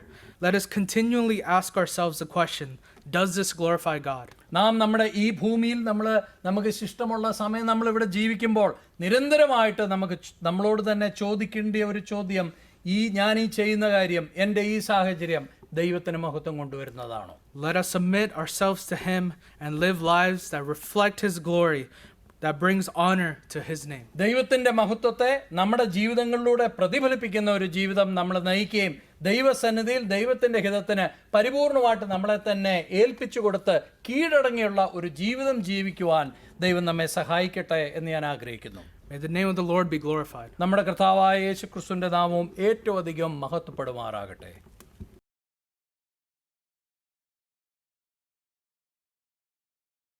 Speaker 1: let us continually ask ourselves the question, does this glorify God?
Speaker 2: നാം നമ്മുടെ ഈ ഭൂമിയിൽ നമുക്ക് ശിഷ്ടമുള്ള സമയം നമ്മളിവിടെ ജീവിക്കുമ്പോൾ നിരന്തരമായിട്ട് നമ്മളോട് തന്നെ ചോദിക്കേണ്ട ഒരു ചോദ്യം, ഞാൻ ഈ ചെയ്യുന്ന കാര്യം, എൻ്റെ ഈ സാഹചര്യം ദൈവത്തിന് മഹത്വം കൊണ്ടുവരുന്നതാണോ?
Speaker 1: Let us submit ourselves to Him and live lives that reflect His glory, that brings honor to His name.
Speaker 2: ദൈവത്തിൻ്റെ മഹത്വത്തെ നമ്മുടെ ജീവിതങ്ങളിലൂടെ പ്രതിഫലിപ്പിക്കുന്ന ഒരു ജീവിതം നമ്മൾ നയിക്കുകയും ദൈവസന്നിധിയിൽ ദൈവത്തിൻ്റെ ഹിതത്തിന് പരിപൂർണമായിട്ട് നമ്മളെ തന്നെ ഏൽപ്പിച്ചു കൊടുത്ത് കീഴടങ്ങിയുള്ള ഒരു ജീവിതം ജീവിക്കുവാൻ ദൈവം നമ്മെ സഹായിക്കട്ടെ എന്ന് ഞാൻ ആഗ്രഹിക്കുന്നു.
Speaker 1: May the name of the Lord be glorified.
Speaker 2: നമ്മുടെ കർത്താവായ യേശുക്രിസ്തുവിന്റെ നാമവും ഏറ്റവും അധികം മഹത്വപ്പെടുമാറാകട്ടെ.